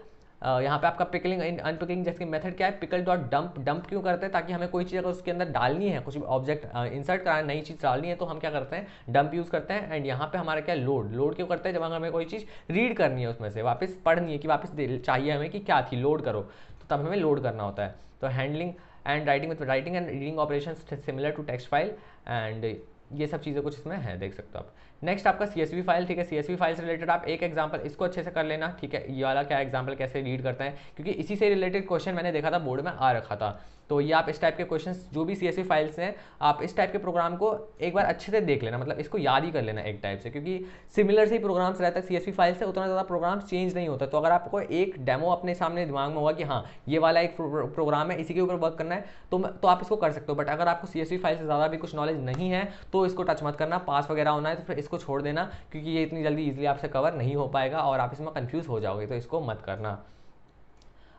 यहाँ पे आपका पिकलिंग अनपिकलिंग जैसे मेथड क्या है, पिकल डॉट डंप क्यों करते हैं, ताकि हमें कोई चीज़ अगर उसके अंदर डालनी है, कुछ ऑब्जेक्ट इंसर्ट कराना है, नई चीज़ डालनी है, तो हम क्या करते हैं, डंप यूज़ करते हैं। एंड यहाँ पे हमारा क्या, लोड क्यों करते हैं, जब हमें कोई चीज़ रीड करनी है उसमें से वापस पढ़नी है कि वापस चाहिए हमें कि क्या थी, लोड करो, तो तब हमें लोड करना होता है। तो handling and writing and reading operation similar to text file, and ये सब चीज़ें कुछ इसमें है, देख सकते हो आप। नेक्स्ट आपका CSV फाइल, ठीक है, CSV फाइल से रिलेटेड आप एक एग्जांपल इसको अच्छे से कर लेना, ठीक है, ये वाला क्या एग्जांपल कैसे रीड करते हैं, क्योंकि इसी से रिलेटेड क्वेश्चन मैंने देखा था बोर्ड में आ रखा था। तो ये आप इस टाइप के क्वेश्चंस जो भी CSV फाइल्स हैं, आप इस टाइप के प्रोग्राम को एक बार अच्छे से देख लेना, मतलब इसको याद ही कर लेना एक टाइप से, क्योंकि सिमिलर से ही प्रोग्राम्स रहता है CSV फाइल से, उतना ज़्यादा प्रोग्राम्स चेंज नहीं होता। तो अगर आपको एक डेमो अपने सामने दिमाग में होगा कि हाँ ये वाला एक प्रोग्राम है, इसी के ऊपर वर्क करना है, तो आप इसको कर सकते हो। बट अगर आपको CSV फाइल से ज़्यादा भी कुछ नॉलेज नहीं है तो इसको टच मत करना, पास वगैरह होना है तो फिर इसको छोड़ देना, क्योंकि ये इतनी जल्दी ईजिली आपसे कवर नहीं हो पाएगा और आप इसमें कंफ्यूज हो जाओगे, तो इसको मत करना।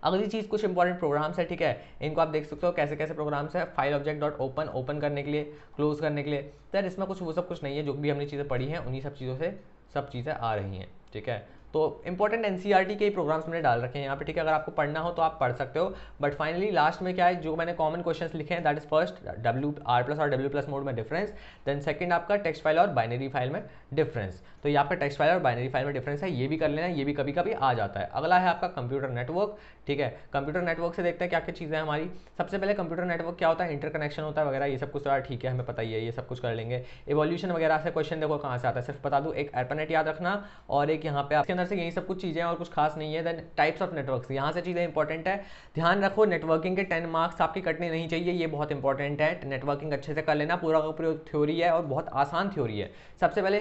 अगली चीज़ कुछ इंपॉर्टेंट प्रोग्राम्स है, ठीक है, इनको आप देख सकते हो कैसे कैसे प्रोग्राम्स है। File object dot open, open करने के लिए, क्लोज करने के लिए, तो इसमें कुछ वो सब कुछ नहीं है, जो भी हमने चीज़ें पढ़ी हैं उन्हीं सब चीज़ों से सब चीज़ें आ रही हैं, ठीक है। तो इंपॉर्टेंट NCERT के ही प्रोग्राम्स मैंने डाल रखे हैं यहाँ पे, ठीक है, अगर आपको पढ़ना हो तो आप पढ़ सकते हो। बट फाइनली लास्ट में क्या है, जो मैंने कॉमन क्वेश्चंस लिखे हैं, दैट इज फर्स्ट R+ और W+ मोड में डिफरेंस, देन सेकंड आपका टेक्स्ट फाइल और बाइनरी फाइल में डिफरेंस। तो ये आपका टेक्स्ट फाइल और बाइनरी फाइल में डिफरेंस है, ये भी कर लेना, ये भी कभी कभी आ जाता है। अगला है आपका कंप्यूटर नेटवर्क, ठीक है, कंप्यूटर नेटवर्क से देखते हैं क्या क्या चीज़ें हैं हमारी। सबसे पहले कंप्यूटर नेटवर्क क्या होता है, इंटरकनेक्शन होता है वगैरह, ये सब कुछ तो ठीक है, हमें पता ही है, ये सब कुछ कर लेंगे। इवोल्यूशन वगैरह से क्वेश्चन देखो कहाँ से आता है, सिर्फ बता दूँ, एक ARPANET याद रखना और एक यहाँ पे आपके अंदर से यही सब कुछ चीज़ें और कुछ खास नहीं है। देन टाइप्स ऑफ नेटवर्क्स, यहाँ से चीज़ें इंपॉर्टेंट है, ध्यान रखो नेटवर्किंग के 10 मार्क्स आपके कटने नहीं चाहिए, ये बहुत इंपॉर्टेंट है। नेटवर्किंग अच्छे से कर लेना, पूरा का पूरा थ्योरी है और बहुत आसान थ्योरी है। सबसे पहले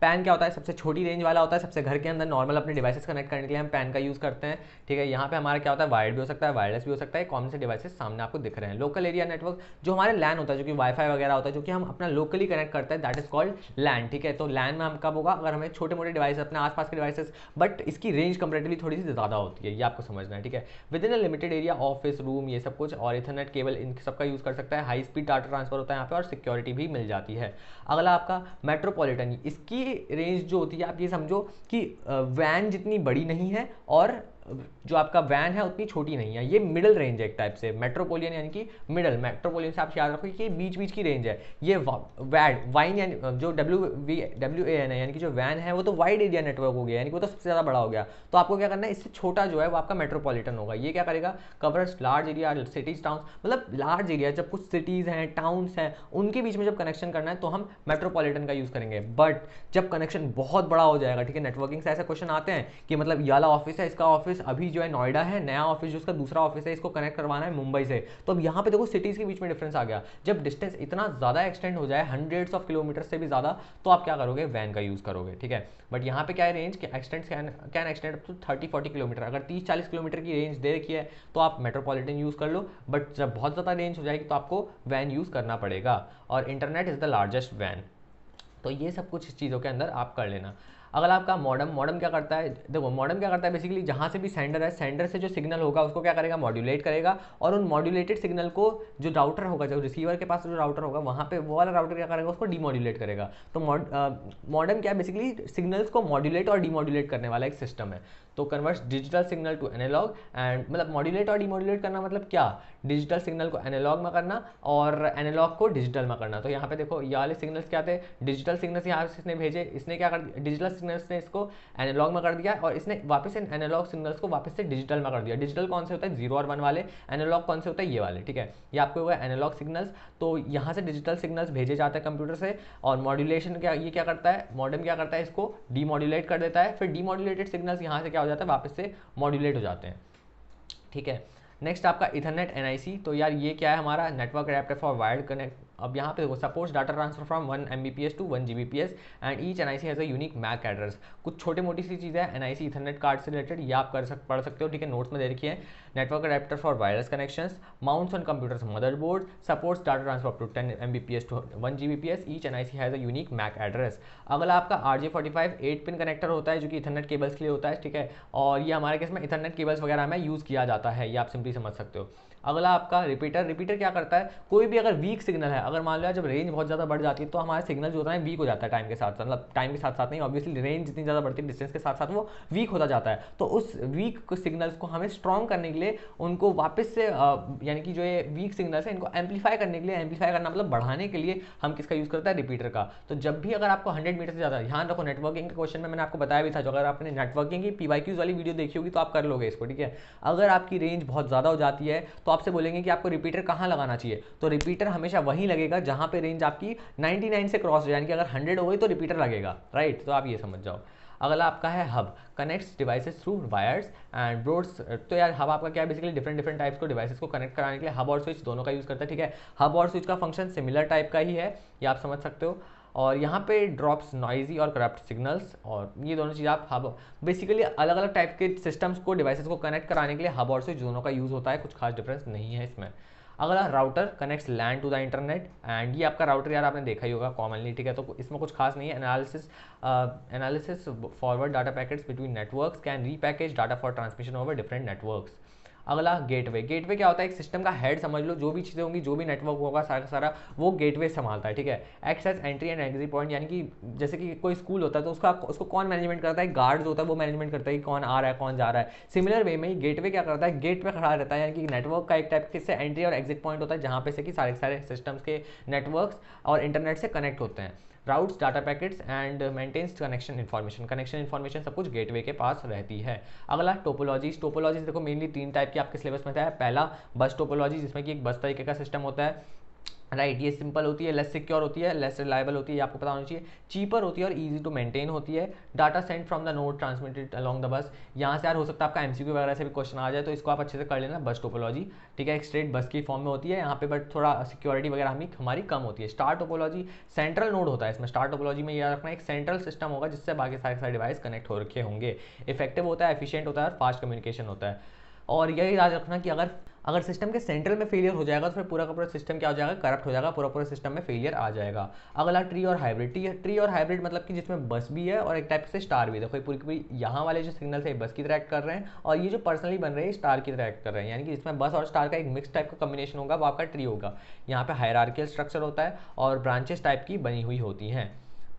पैन क्या होता है, सबसे छोटी रेंज वाला होता है, सबसे घर के अंदर नॉर्मल अपने डिवाइसेस कनेक्ट करने के लिए हम पैन का यूज़ करते हैं, ठीक है। यहाँ पे हमारा क्या होता है, वायर्ड भी हो सकता है, वायरलेस भी हो सकता है, कौन से डिवाइसेस सामने आपको दिख रहे हैं। लोकल एरिया नेटवर्क जो हमारे लैन होता है, जो कि वाईफाई वगैरह होता है, जो कि हम अपना लोकली कनेक्ट करते हैं, दैट इज कॉल्ड लैन, ठीक है। तो लैन में हम कब होगा, अगर हमें छोटे मोटे डिवाइस अपने आसपास के डिवाइसेस, बट इसकी रेंज कंपेरेटिवली थोड़ी सी ज़्यादा होती है, ये आपको समझना है, ठीक है। With in a limited area, office room, ये सब कुछ, और इथरनेट केबल, इन सबका यूज़ कर सकता है। हाई स्पीड डाटा ट्रांसफर होता है यहाँ पे और सिक्योरिटी भी मिल जाती है। अगला आपका मेट्रोपॉलिटन, इसकी रेंज जो होती है, आप ये समझो कि वैन जितनी बड़ी नहीं है और जो आपका वैन है उतनी छोटी नहीं है, ये मिडल रेंज है एक टाइप से। मेट्रोपोलियन यानी कि मिडल, मेट्रोपोलियन से आप याद रखो कि बीच बीच की रेंज है। ये वाइन यानी जो WAN है, यानी कि जो वैन है वो तो वाइड एरिया नेटवर्क हो गया, यानी कि वो तो सबसे ज़्यादा बड़ा हो गया। तो आपको क्या करना है, इससे छोटा जो है वो आपका मेट्रोपॉलिटन होगा। ये क्या करेगा, covers large area, cities town, मतलब लार्ज एरिया, जब कुछ सिटीज़ हैं, टाउन्स हैं, उनके बीच में जब कनेक्शन करना है तो हम मेट्रोपॉलिटन का यूज़ करेंगे। बट जब कनेक्शन बहुत बड़ा हो जाएगा, ठीक है, नेटवर्किंग से ऐसे क्वेश्चन आते हैं कि मतलब ये वाला ऑफिस है, इसका ऑफिस अभी जो है नोएडा है, नया ऑफिस जो उसका दूसरा ऑफिस है, इसको कनेक्ट करवाना है मुंबई से, तो अब यहाँ पे देखो सिटीज के बीच में डिफरेंस आ गया। जब डिस्टेंस इतना ज़्यादा एक्सटेंड हो जाए, हंड्रेड्स ऑफ किलोमीटर से भी ज़्यादा, तो आप क्या करोगे, वैन का यूज़ करोगे, ठीक है। बट यहाँ पे क्या है, range can extend up to 30-40 kilometre. अगर 30-40 किलोमीटर की रेंज दे रखी है तो आप मेट्रोपॉलिटन यूज़ कर लो, बट जब बहुत ज़्यादा रेंज हो जाएगी तो आपको वैन यूज़ करना पड़ेगा। और इंटरनेट इज़ द लार्जेस्ट वैन। तो ये सब कुछ चीज़ों के अंदर आप कर लेना। अगला आपका मॉडम क्या करता है, देखो मॉडम क्या करता है, बेसिकली जहाँ से भी सेंडर है, सेंडर से जो सिग्नल होगा उसको क्या करेगा, मॉड्यूलेट करेगा, और उन मॉड्यूलेटेड सिग्नल को जो राउटर होगा, जो रिसीवर के पास जो राउटर होगा, वहाँ पे वो वाला राउटर क्या करेगा, उसको डीमॉड्यूलेट करेगा। तो मॉडम क्या है, बेसिकली सिग्नल्स को मॉड्यूलेट और डीमॉड्यूलेट करने वाला एक सिस्टम है। तो converts digital signal to analog and, मतलब मॉड्यूलेट और डीमॉड्यूलेट करना मतलब क्या, डिजिटल सिग्नल को एनालॉग में करना और एनालॉग को डिजिटल में करना। तो यहाँ पे देखो ये वाले सिग्नल्स क्या थे, डिजिटल सिग्नल्स यहाँ से इसने भेजे, इसने क्या कर दिया, डिजिटल सिग्नल्स ने इसको एनालॉग में कर दिया और इसने वापस इन एनालॉग सिग्नल्स को वापस से डिजिटल में कर दिया। डिजिटल कौन से होता है, 0 और 1 वाले, एनालॉग कौन से होता है, ये वाले, ठीक है। ये आपको हुआ एनालॉग सिग्नल्स। तो यहाँ से डिजिटल सिग्नल्स भेजे जाते हैं कंप्यूटर से, और मॉड्यूलेशन क्या, ये क्या करता है, मॉडम क्या करता है, इसको डीमॉड्यूलेट कर देता है। फिर डीमॉड्यूलेटेड सिग्नल्स यहाँ से क्या हो जाता है, वापस से मॉड्यूलेट हो जाते हैं, ठीक है। नेक्स्ट आपका इथरनेट NIC। तो यार ये क्या है, हमारा network adapter for wired connect. अब यहाँ पे देखो, supports data transfer from 1 Mbps to 1 Gbps and each NIC has a unique MAC address. कुछ छोटी मोटी सी चीज़ है NIC इथरनेट कार्ड से रिलेटेड, ये आप पढ़ सकते हो, ठीक है, नोट्स में दे रखी है। Network adapter for wireless connections, mounts on computers motherboard, supports data transfer up to 10 Mbps to 1 Gbps, each NIC has a unique MAC address. अगला आपका RJ45 8 पिन कनेक्टर होता है, जो कि इथरनेट केबल्स के लिए होता है, ठीक है, और ये हमारे केस में इथरनेट केबल्स वगैरह में यूज़ किया जाता है, ये आप सिंपली समझ सकते हो। अगला आपका रिपीटर क्या करता है, कोई भी अगर वीक सिग्नल है, अगर मान लो जब रेंज बहुत ज़्यादा बढ़ जाती है तो हमारा सिग्नल जो होता है वीक हो जाता है टाइम के साथ, मतलब टाइम के साथ साथ नहीं, ऑब्वियसली रेंज जितनी ज़्यादा बढ़ती है डिस्टेंस के साथ साथ वो वीक होता जाता है। तो उस वीक सिग्नल्स को हमें स्ट्रॉन्ग करने के लिए उनको वापस से यानी कि जो ये वीक सिग्नल्स है इनको एम्पलीफाई करने के लिए, एम्पलीफाई करना मतलब बढ़ाने के लिए हम किसका यूज़ करते हैं, रिपीटर का। तो जब भी अगर आपको 100 मीटर से ज़्यादा, ध्यान रखो नेटवर्किंग के क्वेश्चन में मैंने आपको बताया भी था, जो अगर आपने नेटवर्किंग की PYQs वाली वीडियो देखी होगी तो आप कर लोगे इसको, ठीक है। अगर आपकी रेंज बहुत ज़्यादा हो जाती है तो आपसे बोलेंगे कि आपको रिपीटर कहाँ लगाना चाहिए, तो रिपीटर हमेशा वहीं लगेगा जहाँ पे रेंज आपकी 99 से क्रॉस हो, यानी कि अगर 100 हो गई तो रिपीटर लगेगा, राइट। तो आप ये समझ जाओ। अगला आपका है hub, connects devices through wires and broads. तो यार हब आपका क्या है, बेसिकली डिफरेंट डिफरेंट टाइप्स को डिवाइसेस को कनेक्ट कराने के लिए हब और स्विच दोनों का यूज़ करता है, ठीक है। हब और स्विच का फंक्शन सिमिलर टाइप का ही है, ये आप समझ सकते हो। और यहाँ पे ड्रॉप्स नॉइजी और करप्ट सिग्नल्स, और ये दोनों चीज़ आप हब, बेसिकली अलग अलग टाइप के सिस्टम्स को डिवाइसेस को कनेक्ट कराने के लिए हब और स्विच दोनों का यूज़ होता है, कुछ खास डिफरेंस नहीं है इसमें। अगला router connects LAN to the internet, and ये आपका राउटर यार आपने देखा ही होगा कॉमनली, ठीक है। तो इसमें कुछ खास नहीं है। Analysis forward data packets between networks, can repackage data for transmission over different networks. अगला गेटवे, गेटवे क्या होता है, एक सिस्टम का हेड समझ लो, जो भी चीज़ें होंगी, जो भी नेटवर्क होगा सारा का सारा वो गेटवे संभालता है, ठीक है। Acts as entry and exit point, यानी कि जैसे कि कोई स्कूल होता है तो उसको कौन मैनेजमेंट करता है, गार्ड होता है वो मैनेजमेंट करता है कि कौन आ रहा है कौन जा रहा है। सिमिलर वे में ही गेटवे क्या करता है, गेट पे खड़ा रहता है, यानी कि नेटवर्क का एक टाइप से एंट्री और एग्जिट पॉइंट होता है, जहाँ पे से कि सारे सारे सिस्टम्स के नेटवर्क्स और इंटरनेट से कनेक्ट होते हैं। Routes data packets and maintains connection information सब कुछ गेटवे के पास रहती है। अगला टोपोलॉजीज, टोपोलॉजीज देखो मेनली 3 टाइप की आपके सिलेबस में था। पहला बस टोपोलॉजी, जिसमें कि एक बस तरीके का सिस्टम होता है, राइट। ये सिंपल होती है, लेस सिक्योर होती है, लेस रिलायबल होती है, आपको पता होना चाहिए, चीपर होती है और इजी टू मेंटेन होती है। Data send from the node transmitted along the bus, यहाँ से यार हो सकता है आपका एमसीक्यू वगैरह से भी क्वेश्चन आ जाए, तो इसको आप अच्छे से कर लेना। बस टोपोलॉजी, ठीक है, एक स्ट्रेट बस की फॉर्म में होती है यहाँ पे, बट थोड़ा सिक्योरिटी वगैरह हमारी कम होती है। स्टार टोपोलॉजी, सेंट्रल नोड होता है इसमें। स्टार टोपोलॉजी में याद रखना एक सेंट्रल सिस्टम होगा जिससे बाकी सारे डिवाइस कनेक्ट हो रखे होंगे। इफेक्टिव होता है, एफिशिएंट होता है और फास्ट कम्युनिकेशन होता है। और यही याद रखना कि अगर सिस्टम के सेंट्रल में फेलियर हो जाएगा तो फिर पूरा का पूरा सिस्टम क्या हो जाएगा, करप्ट हो जाएगा, पूरा सिस्टम में फेलियर आ जाएगा। अगला ट्री और हाइब्रिड, ट्री और हाइब्रिड मतलब कि जिसमें बस भी है और एक टाइप से स्टार भी है। देखो पूरी पूरी यहाँ वाले जो सिग्नल है बस की तरह एक्ट कर रहे हैं, और ये जो पर्सनली बन रहे हैं स्टार की तरह एक्ट कर रहे हैं, यानी कि जिसमें बस और स्टार का एक मिक्स टाइप का कॉम्बिनेशन होगा वो आपका ट्री होगा। यहाँ पे हायरार्कियल स्ट्रक्चर होता है और ब्रांचेस टाइप की बनी हुई होती हैं,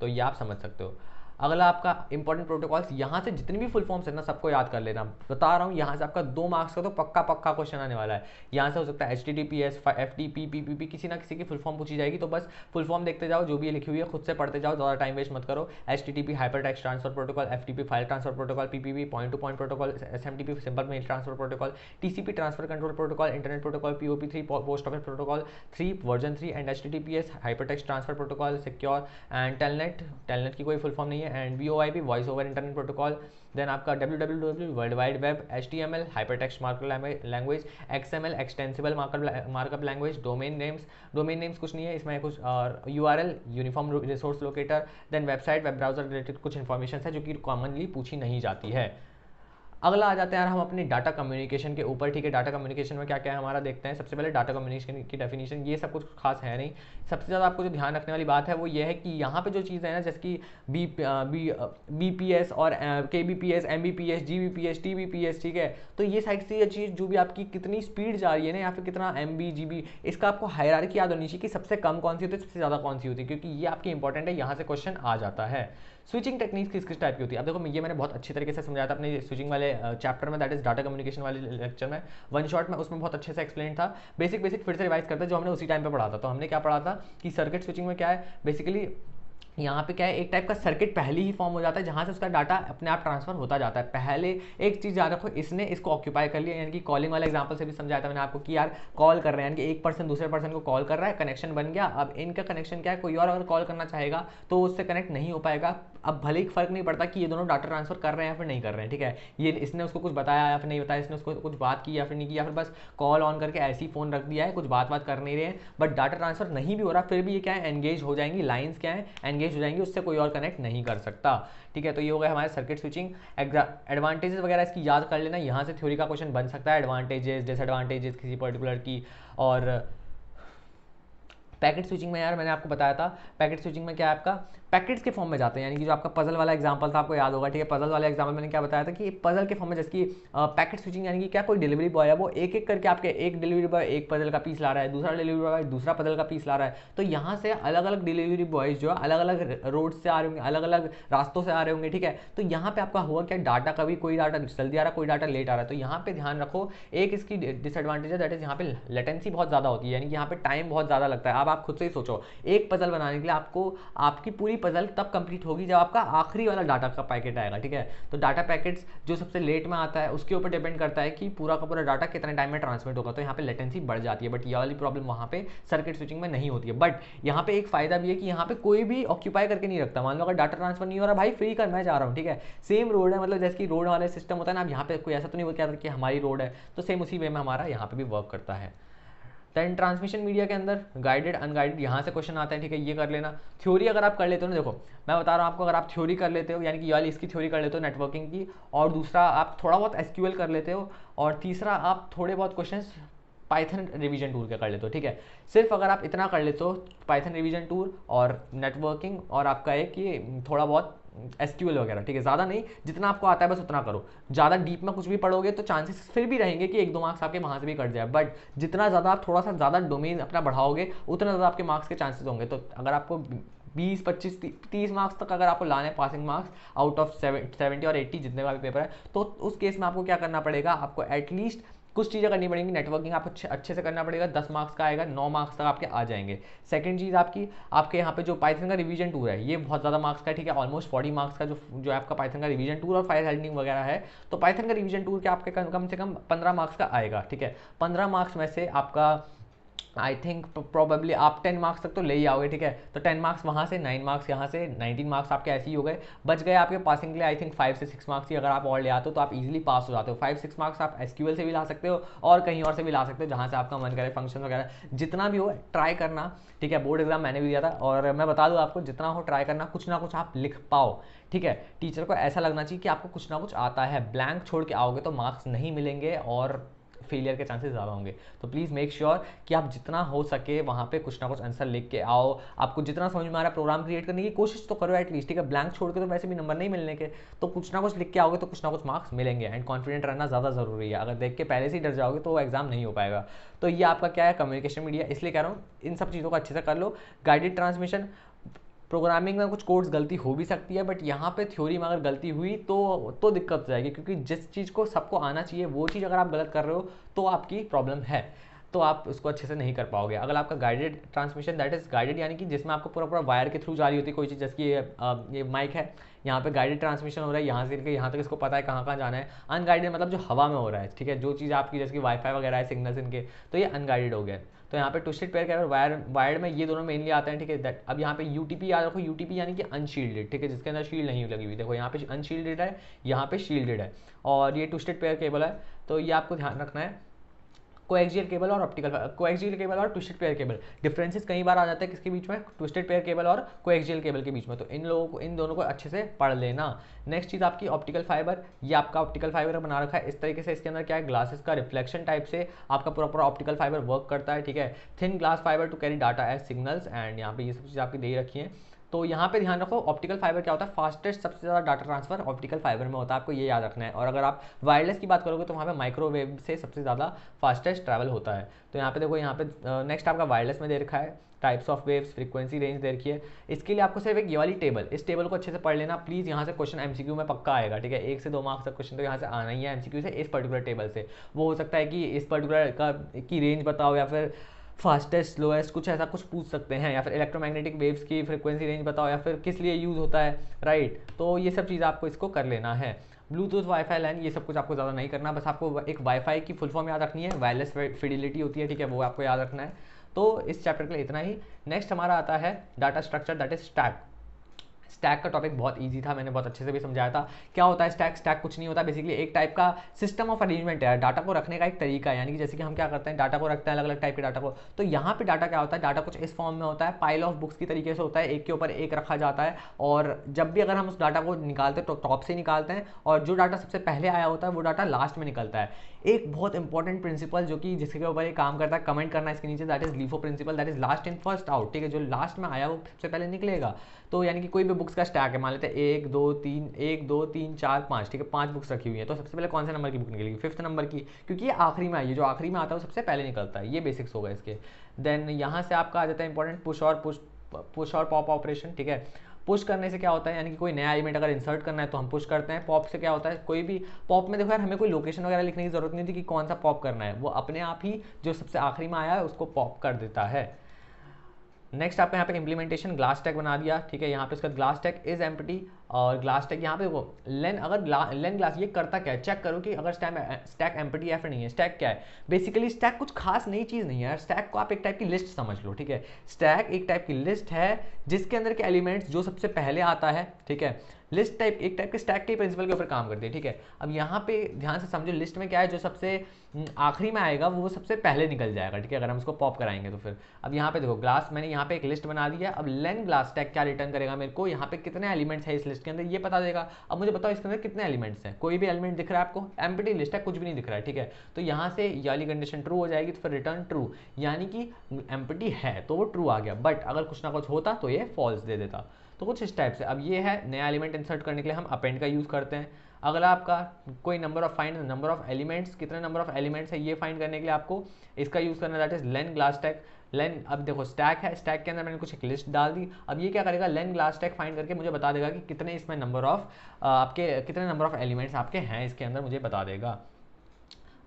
तो ये आप समझ सकते हो। अगला आपका इंपॉर्टेंट प्रोटोकॉल्स, यहाँ से जितनी भी फुल फॉर्म्स है ना सबको याद कर लेना, बता रहा हूँ। यहाँ से आपका 2 मार्क्स का तो पक्का क्वेश्चन आने वाला है। यहाँ से हो सकता है HTTPS, FTP, PPP, किसी ना किसी की फुल फॉर्म पूछी जाएगी, तो बस फुल फॉर्म देखते जाओ, जो भी लिखी हुई है खुद से पढ़ते जाओ, ज़्यादा टाइम वेस्ट मत करो। HTTP hyper text transfer protocol, FTP file transfer protocol, PPP point to point protocol, SMTP simple mail transfer protocol, TCP transfer control protocol, internet protocol, POP3 post office protocol 3 version 3, and HTTPS hyper text transfer protocol secure, and Telnet की कोई फुल फॉर्म नहीं है, and VoIP voice over internet protocol. Then आपका WWW world wide web, HTML hyper text markup language, XML extensible markup language, domain names कुछ नहीं है इसमें, कुछ और URL uniform resource locator, then website web browser related कुछ इन्फॉर्मेशन है जो कि कॉमनली पूछी नहीं जाती है। अगला आ जाते हैं यार हम अपनी डाटा कम्युनिकेशन के ऊपर, ठीक है। डाटा कम्युनिकेशन में क्या क्या है हमारा देखते हैं। सबसे पहले डाटा कम्युनिकेशन की डेफिनेशन, ये सब कुछ खास है नहीं। सबसे ज़्यादा आपको जो ध्यान रखने वाली बात है वो ये है कि यहाँ पे जो चीज़ है ना, जैसे कि BPS और KBPS, MBPS, GBPS, TBPS, ठीक है। तो ये साइड से ये चीज़ जो भी आपकी कितनी स्पीड जा रही है ना, या फिर कितना MB GB, इसका आपको हायरार्की याद होनी चाहिए कि सबसे कम कौन सी होती है, सबसे ज़्यादा कौन सी होती है, क्योंकि ये आपकी इंपॉर्टेंट है, यहाँ से क्वेश्चन आ जाता है। स्विचिंग टेक्निक्स किस टाइप की होती है, अब देखो ये मैंने बहुत अच्छी तरीके से समझाया था अपने स्विचिंग वाले चैप्टर में, दैट इज डाटा कम्युनिकेशन वाले लेक्चर में, वन शॉट में, उसमें बहुत अच्छे से एक्सप्लेन था। बेसिक फिर से रिवाइज करते हैं जो हमने उसी टाइम पे पढ़ा था। तो हमने क्या पढ़ा था कि सर्किट स्विचिंग में क्या है, बेसिकली यहाँ पे क्या है, एक टाइप का सर्किट पहले ही फॉर्म हो जाता है जहाँ से उसका डाटा अपने आप ट्रांसफर होता जाता है। पहले एक चीज़ याद रखो, इसने इसको ऑक्यूपाई कर लिया, यानी कि कॉलिंग वाला एग्जांपल से भी समझाया था मैंने आपको कि यार कॉल कर रहे हैं, यानी कि एक पर्सन दूसरे पर्सन को कॉल कर रहा है, कनेक्शन बन गया। अब इनका कनेक्शन क्या है, कोई और अगर कॉल करना चाहेगा तो उससे कनेक्ट नहीं हो पाएगा। अब भले ही फर्क नहीं पड़ता कि ये दोनों डाटा ट्रांसफर कर रहे हैं या फिर नहीं कर रहे हैं, ठीक है। ये इसने उसको कुछ बताया या फिर नहीं बताया, इसने उसको कुछ बात की या फिर नहीं की, या फिर बस कॉल ऑन करके ऐसे ही फोन रख दिया है, कुछ बात कर नहीं रहे हैं, बट डाटा ट्रांसफर नहीं भी हो रहा, फिर भी ये क्या है, एंगेज हो जाएंगी, लाइन्स क्या है, एंगेज हो जाएंगी, उससे कोई और कनेक्ट नहीं कर सकता, ठीक है। तो ये हो गया हमारे सर्किट स्विचिंग। एडवांटेजेस वगैरह इसकी याद कर लेना, यहाँ से थ्योरी का क्वेश्चन बन सकता है, एडवांटेजेस डिसएडवांटेजेस किसी पर्टिकुलर की। और पैकेट स्विचिंग में यार मैंने आपको बताया था, पैकेट स्विचिंग में क्या है, आपका पैकेट्स के फॉर्म में जाते हैं, यानी कि जो आपका पजल वाला एग्जांपल था आपको याद होगा, ठीक है। पजल वाला एग्जांपल मैंने क्या बताया था कि पजल के फॉर्म में, जैसे कि पैकेट स्विचिंग यानी कि क्या, कोई डिलीवरी बॉय है वो एक एक करके आपके, एक डिलीवरी बॉय एक पजल का पीस ला रहा है, दूसरा डिलीवरी बॉय दूसरा पजल का पीस ला रहा है, तो यहाँ से अलग अलग डिलीवरी बॉयज जो है अलग अलग रोड से आ रहे होंगे, अलग अलग रास्तों से आ रहे होंगे, ठीक है। तो यहाँ पे आपका हुआ क्या, डाटा कभी कोई डाटा जल्दी आ रहा है, कोई डाटा लेट आ रहा है, तो यहाँ पे ध्यान रखो एक इसकी डिसएडवांटेज है, दैट इज यहाँ पे लेटेंसी बहुत ज़्यादा होती है, यानी कि यहाँ पे टाइम बहुत ज़्यादा लगता है। अब आप खुद से ही सोचो, एक पजल बनाने के लिए आपको आपकी पूरी पजल तब कंप्लीट होगी जब आपका आखिरी वाला डाटा का पैकेट आएगा, ठीक है। तो डाटा पैकेट्स जो सबसे लेट में आता है उसके ऊपर डिपेंड करता है कि पूरा का पूरा डाटा कितने टाइम में ट्रांसमिट होगा, तो यहाँ पे लेटेंसी बढ़ जाती है। बट ये वाली प्रॉब्लम वहाँ पे सर्किट स्विचिंग में नहीं होती है। बट यहाँ पे एक फायदा भी है कि यहाँ पे कोई भी ऑक्यूपाई करके नहीं रखता। मान लो अगर डाटा ट्रांसफर नहीं हो रहा, भाई फ्री कर, मैं जा रहा हूँ, ठीक है। सेम रोड है, मतलब जैसे कि रोड वाले सिस्टम होता है ना, अब यहाँ पे कोई ऐसा तो नहीं होता कि हमारी रोड है, तो सेम उसी वे में हमारा यहाँ पे भी वर्क करता है। देन ट्रांसमिशन मीडिया के अंदर गाइडेड अनगाइडेड यहाँ से क्वेश्चन आते हैं, ठीक है। ये कर लेना। थ्योरी अगर आप कर लेते हो ना, देखो मैं बता रहा हूँ आपको, अगर आप थ्योरी कर लेते हो यानी कि वाली इसकी थ्योरी कर लेते हो नेटवर्किंग की, और दूसरा आप थोड़ा बहुत एसक्यूएल कर लेते हो, और तीसरा आप थोड़े बहुत क्वेश्चंस पाइथन रिवीजन टूल के कर लेते हो, ठीक है। सिर्फ अगर आप इतना कर लेते हो, पाइथन रिवीजन टूल और नेटवर्किंग, और आपका एक ये थोड़ा बहुत एसक्यूएल वगैरह, ठीक है। ज़्यादा नहीं, जितना आपको आता है बस उतना करो। ज़्यादा डीप में कुछ भी पढ़ोगे तो चांसेस फिर भी रहेंगे कि 1-2 मार्क्स आपके वहाँ से भी कट जाए। बट जितना ज़्यादा आप थोड़ा सा ज़्यादा डोमेन अपना बढ़ाओगे, उतना ज़्यादा आपके मार्क्स के चांसेस होंगे। तो अगर आपको 20, 25, 30 मार्क्स तक अगर आपको लाने पासिंग मार्क्स आउट ऑफ 70 और 80 जितने का भी पेपर है, तो उस केस में आपको क्या करना पड़ेगा, आपको एटलीस्ट कुछ चीज़ें करनी पड़ेंगी। नेटवर्किंग आपको अच्छे से करना पड़ेगा, 10 मार्क्स का आएगा, 9 मार्क्स तक आपके आ जाएंगे। सेकंड चीज़ आपके यहाँ पे जो पाइथन का रिवीजन टूर है, ये बहुत ज़्यादा मार्क्स का है, ठीक है। ऑलमोस्ट 40 मार्क्स का जो आपका पाइथन का रिवीजन टूर और फाइल हैंडलिंग वगैरह है, तो पाइथन का रिवीजन टूर के आपके कम से कम 15 मार्क्स का आएगा, ठीक है। 15 मार्क्स में से आपका आई थिंक प्रोबेबली आप 10 मार्क्स तक तो ले ही आओगे, ठीक है। तो 10 मार्क्स वहाँ से, 9 मार्क्स यहाँ से, 19 मार्क्स आपके ऐसे ही हो गए। बच गए आपके पासिंग के लिए आई थिंक 5 से 6 मार्क्स ही, अगर आप और ले आते हो तो आप इजीली पास हो जाते हो। 5-6 मार्क्स आप एसक्यूएल से भी ला सकते हो और कहीं और से भी ला सकते हो, जहाँ से आपका मन करे। फंक्शन वगैरह जितना भी हो ट्राई करना, ठीक है। बोर्ड एग्जाम मैंने भी दिया था और मैं बता दूँ आपको, जितना हो ट्राई करना, कुछ ना कुछ आप लिख पाओ, ठीक है। टीचर को ऐसा लगना चाहिए कि आपको कुछ ना कुछ आता है। ब्लैंक छोड़ के आओगे तो मार्क्स नहीं मिलेंगे और फेलियर के चांसेस ज़्यादा होंगे। तो प्लीज़ मेक श्योर कि आप जितना हो सके वहाँ पे कुछ ना कुछ आंसर लिख के आओ। आपको जितना समझ में आ रहा है प्रोग्राम क्रिएट करने की कोशिश तो करो एटलीस्ट, ठीक है। ब्लैंक छोड़ के तो वैसे भी नंबर नहीं मिलने के, तो कुछ ना कुछ लिख के आओगे तो कुछ ना कुछ मार्क्स मिलेंगे। एंड कॉन्फिडेंट रहना ज़्यादा ज़रूरी है। अगर देख के पहले से ही डर जाओगे तो वो एग्जाम नहीं हो पाएगा। तो ये आपका क्या है, कम्युनिकेशन मीडिया। इसलिए कह रहा हूँ इन सब चीज़ों को अच्छे से कर लो। गाइडेड ट्रांसमिशन, प्रोग्रामिंग में कुछ कोड्स गलती हो भी सकती है, बट यहाँ पे थ्योरी में अगर गलती हुई तो दिक्कत हो जाएगी, क्योंकि जिस चीज़ को सबको आना चाहिए वो चीज़ अगर आप गलत कर रहे हो तो आपकी प्रॉब्लम है, तो आप उसको अच्छे से नहीं कर पाओगे। अगर आपका guided transmission, that is guided यानी कि जिसमें आपको पूरा पूरा वायर के थ्रू जा रही होती है कोई चीज़, जैसे कि ये माइक है, यहाँ पे गाइडेड ट्रांसमिशन हो रहा है, यहाँ से लेकर यहाँ तक इसको पता है कहाँ कहाँ जाना है। अनगाइडेड मतलब जो हवा में हो रहा है, ठीक है। जो चीज़ आपकी जैसे कि वाईफाई वगैरह है, सिग्नल्स इनके, तो ये अनगाइडेड हो गया। तो यहाँ पे ट्विस्टेड पेयर केबल वायर्ड में ये दोनों मेनली आते हैं, ठीक है। अब यहाँ पे यूटीपी याद रखो, यूटीपी यानी कि अनशील्डेड, ठीक है, जिसके अंदर शील्ड नहीं लगी हुई। देखो यहाँ पे अनशील्डेड है, यहाँ पे शील्डेड है, और ये ट्विस्टेड पेयर केबल है, तो ये आपको ध्यान रखना है। कोएक्सियल केबल और कोएक्सियल केबल और ट्विस्टेड पेयर केबल, डिफरेंसेस कई बार आ जाते हैं किसके बीच में, ट्विस्टेड पेयर केबल और कोएक्सियल केबल के बीच में। तो इन दोनों को अच्छे से पढ़ लेना। नेक्स्ट चीज़ आपकी ऑप्टिकल फाइबर, ये आपका ऑप्टिकल फाइबर बना रखा है इस तरीके से। इसके अंदर क्या है, ग्लासेस का रिफ्लेक्शन टाइप से आपका पूरा ऑप्टिकल फाइबर वर्क करता है, ठीक है। Thin glass fibre to carry data as signals, and यहाँ पे ये सब चीज़ आपकी दे रखी है। तो यहाँ पे ध्यान रखो, ऑप्टिकल फाइबर क्या होता है, फास्टेस्ट सबसे ज़्यादा डाटा ट्रांसफर ऑप्टिकल फाइबर में होता है, आपको ये याद रखना है। और अगर आप वायरलेस की बात करोगे तो वहाँ पे माइक्रोवेव से सबसे ज़्यादा फास्टेस्ट ट्रैवल होता है। तो यहाँ पे देखो, यहाँ पे नेक्स्ट आपका वायरलेस में दे रखा है types of waves, frequency range दे रखी है। इसके लिए आपको सिर्फ एक ये वाली टेबल, इस टेबल को अच्छे से पढ़ लेना प्लीज़। यहाँ से क्वेश्चन एमसीक्यू में पक्का आएगा, ठीक है। 1 से 2 मार्क्स तक क्वेश्चन तो यहाँ से आना ही है एमसीक्यू से, इस पर्टिकुलर टेबल से। वो हो सकता है कि इस पर्टिकुलर की रेंज बताओ, या फिर फास्टेस्ट स्लोएस्ट कुछ ऐसा कुछ पूछ सकते हैं, या फिर इलेक्ट्रोमैग्नेटिक वेव्स की फ्रीक्वेंसी रेंज बताओ, या फिर किस लिए यूज़ होता है, राइट। तो ये सब चीज़ आपको इसको कर लेना है। ब्लूटूथ, वाईफाई, लैन, ये सब कुछ आपको ज़्यादा नहीं करना, बस आपको एक वाईफाई की फुल फॉर्म याद रखनी है, वायरलेस फिडिलिटी होती है, ठीक है, वो आपको याद रखना है। तो इस चैप्टर के लिए इतना ही। नेक्स्ट हमारा आता है data structure, that is stack. Stack का टॉपिक बहुत इजी था, मैंने बहुत अच्छे से भी समझाया था। क्या होता है स्टैक, स्टैक कुछ नहीं होता, बेसिकली एक टाइप का सिस्टम ऑफ अरेंजमेंट है, डाटा को रखने का एक तरीका है। यानी कि जैसे कि हम क्या करते हैं, डाटा को रखते हैं अलग अलग टाइप के डाटा को। तो यहाँ पे डाटा क्या होता है, डाटा कुछ इस फॉर्म में होता है, पाइल ऑफ बुक्स की तरीके से होता है, एक के ऊपर एक रखा जाता है। और जब भी अगर हम उस डाटा को निकालते हैं तो टॉप से निकालते हैं, और जो डाटा सबसे पहले आया होता है वो डाटा लास्ट में निकलता है। एक बहुत इंपॉर्टेंट प्रिंसिपल जो कि जिसके ऊपर ये काम करता है, कमेंट करना इसके नीचे, that is LIFO principle, that is last in first out, ठीक है। जो लास्ट में आया वो सबसे पहले निकलेगा। तो यानी कि कोई भी बुक्स का स्टैक है, मान लेते हैं 1 2 3 1 2 3 4 5, ठीक है, 5 बुक्स रखी हुई है, तो सबसे पहले कौन से नंबर की बुक निकलेगी, 5th नंबर की, क्योंकि ये आखिरी में आई है, जो आखिरी में आता है वो सबसे पहले निकलता है। ये बेसिक्स होगा इसके। देन यहाँ से आपका आ जाता है इंपॉर्टेंट पुश और पॉप ऑपरेशन, ठीक है। पुश करने से क्या होता है, यानी कि कोई नया एलिमेंट अगर इंसर्ट करना है तो हम पुश करते हैं। पॉप से क्या होता है, कोई भी पॉप में देखो यार, हमें कोई लोकेशन वगैरह लिखने की जरूरत नहीं थी कि कौन सा पॉप करना है, वो अपने आप ही जो सबसे आखिरी में आया है उसको पॉप कर देता है। नेक्स्ट आपका यहाँ पे इंप्लीमेंटेशन ग्लास टैग बना दिया, ठीक है। यहाँ पे इसका ग्लास टैग इज एम्प्टी, और ग्लास टैग यहाँ पे वो लेन, अगर लेन ग्लास ये करता क्या है, चेक करो कि अगर स्टैक एम्प्टी है फिर नहीं है। स्टैक क्या है, बेसिकली स्टैक कुछ खास नई चीज़ नहीं है यार। स्टैक को आप एक टाइप की लिस्ट समझ लो, ठीक है। स्टैक एक टाइप की लिस्ट है जिसके अंदर के एलिमेंट्स जो सबसे पहले आता है, ठीक है। लिस्ट टाइप एक टाइप के स्टैक के प्रिंसिपल के ऊपर काम करती है, ठीक है। अब यहाँ पे ध्यान से समझो, लिस्ट में क्या है, जो सबसे आखिरी में आएगा वो सबसे पहले निकल जाएगा, ठीक है, अगर हम उसको पॉप कराएंगे तो फिर। अब यहाँ पे देखो ग्लास, मैंने यहाँ पे एक लिस्ट बना दी है। अब लेन ग्लास टैग क्या रिटर्न करेगा मेरे को, यहाँ पे कितने एलिमेंट्स है इस लिस्ट के अंदर ये बता देगा। अब मुझे बताओ इसके अंदर कितने एलिमेंट्स हैं, कोई भी एलिमेंट दिख रहा है आपको, एम्प्टी लिस्ट है, कुछ भी नहीं दिख रहा है, ठीक है। तो यहाँ से ये वाली कंडीशन ट्रू हो जाएगी, तो फिर रिटर्न ट्रू, यानी कि एम्प्टी है तो वो ट्रू आ गया, बट अगर कुछ ना कुछ होता तो ये फॉल्स दे देता। तो कुछ इस टाइप से। अब ये है नया एलिमेंट इंसर्ट करने के लिए हम अपेंड का यूज़ करते हैं। अगला आपका कोई number of find number of elements, कितने नंबर ऑफ एलिमेंट्स है ये फाइंड करने के लिए आपको इसका यूज़ करना, that is len glass tag. Len, अब देखो स्टैक है, स्टैक के अंदर मैंने कुछ एक लिस्ट डाल दी। अब ये क्या करेगा, लेन ग्लास टैग फाइंड करके मुझे बता देगा कि कितने इसमें नंबर ऑफ आपके कितने नंबर ऑफ एलिमेंट्स आपके हैं इसके अंदर, मुझे बता देगा।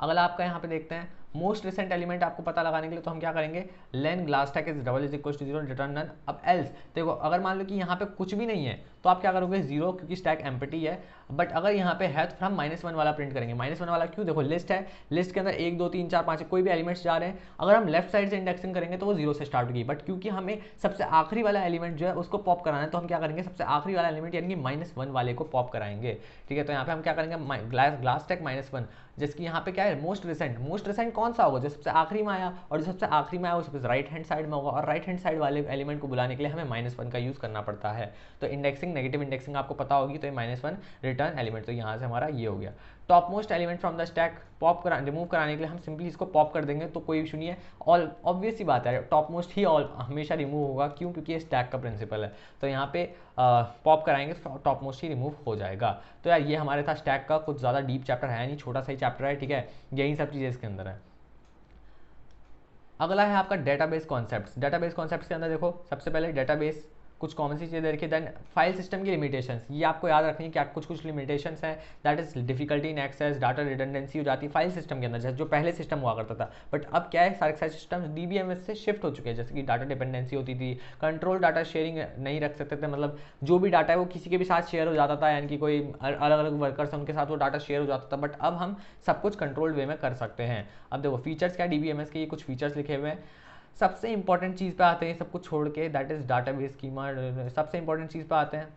अगला आपका यहाँ पे देखते हैं मोस्ट रिसेंट एलिमेंट आपको पता लगाने के लिए, तो हम क्या करेंगे, len glass tag is double is equal to 0 return none. अब एल्स देखो, अगर मान लो कि यहाँ पे कुछ भी नहीं है तो आप क्या करोगे, 0, क्योंकि स्टैक एम्प्टी है। बट अगर यहाँ पे है तो फिर हम -1 वाला प्रिंट करेंगे। -1 वाला क्यों, देखो लिस्ट है, लिस्ट के अंदर 1 2 3 4 5 कोई भी एलिमेंट्स जा रहे हैं, अगर हम लेफ्ट साइड से इंडेक्सिंग करेंगे तो वो 0 से स्टार्ट होगी। बट क्योंकि हमें सबसे आखिरी वाला एलिमेंट जो है उसको पॉप कराना है, तो हम क्या करेंगे, सबसे आखिरी वाला एलिमेंट यानी कि -1 वाले को पॉप कराएंगे, ठीक है। तो यहाँ पे हम क्या करेंगे, ग्लास टैग -1, जिसकी यहाँ पे क्या है, मोस्ट रिसेंट कौन सा होगा, जो सबसे आखिरी में आया, और जो सबसे आखिरी में आया वो सबसे राइट हैंड साइड में होगा, और राइट हैंड साइड वाले एलिमेंट को बुलाने के लिए हमें -1 का यूज़ करना पड़ता है। तो इंडेक्सिंग, नेगेटिव इंडेक्सिंग आपको पता होगी, तो ये -1 रिटर्न एलिमेंट, तो यहाँ से हमारा ये हो गया। Top most element from the stack remove कराने के लिए हम सिंपली इसको पॉप कर देंगे, तो कोई इशू नहीं है। ऑल ऑब्वियस सी बात है, टॉप मोस्ट ही ऑल हमेशा रिमूव होगा, क्यों, क्योंकि ये स्टैक का प्रिंसिपल है। तो यहाँ पे पॉप कराएंगे तो टॉप मोस्ट ही रिमूव हो जाएगा। तो यार ये हमारे था स्टैक का, कुछ ज़्यादा डीप चैप्टर है नहीं, छोटा सा ही चैप्टर है, ठीक है। यही सब चीज़ें इसके अंदर है। अगला है आपका डेटाबेस कॉन्सेप्ट्स। डेटाबेस कॉन्सेप्ट्स के अंदर देखो, सबसे पहले डेटाबेस कुछ कॉमन सी चीज़ें देखिए। देन फाइल सिस्टम की लिमिटेशंस, ये आपको याद रखनी है कि कुछ लिमिटेशंस हैं, that is difficulty in excess, data redundancy हो जाती है फाइल सिस्टम के अंदर, जैसे जो पहले सिस्टम हुआ करता था। बट अब क्या है, सारे सिस्टम DBMS से शिफ्ट हो चुके हैं, जैसे कि डाटा डिपेंडेंसी होती थी, कंट्रोल डाटा शेयरिंग नहीं रख सकते थे, मतलब जो भी डाटा है वो किसी के भी साथ शेयर हो जाता था, यानी कि कोई अलग अलग वर्कर्स हैं उनके साथ वो डाटा शेयर हो जाता था। बट अब हम सब कुछ कंट्रोल्ड वे में कर सकते हैं। अब देखो फीचर्स क्या, DBMS के ये कुछ फीचर्स लिखे हुए हैं। सबसे इंपॉर्टेंट चीज़ पे आते हैं, सब कुछ छोड़ के, दैट इज डाटाबेस स्कीमा। सबसे इंपॉर्टेंट चीज़ पे आते हैं,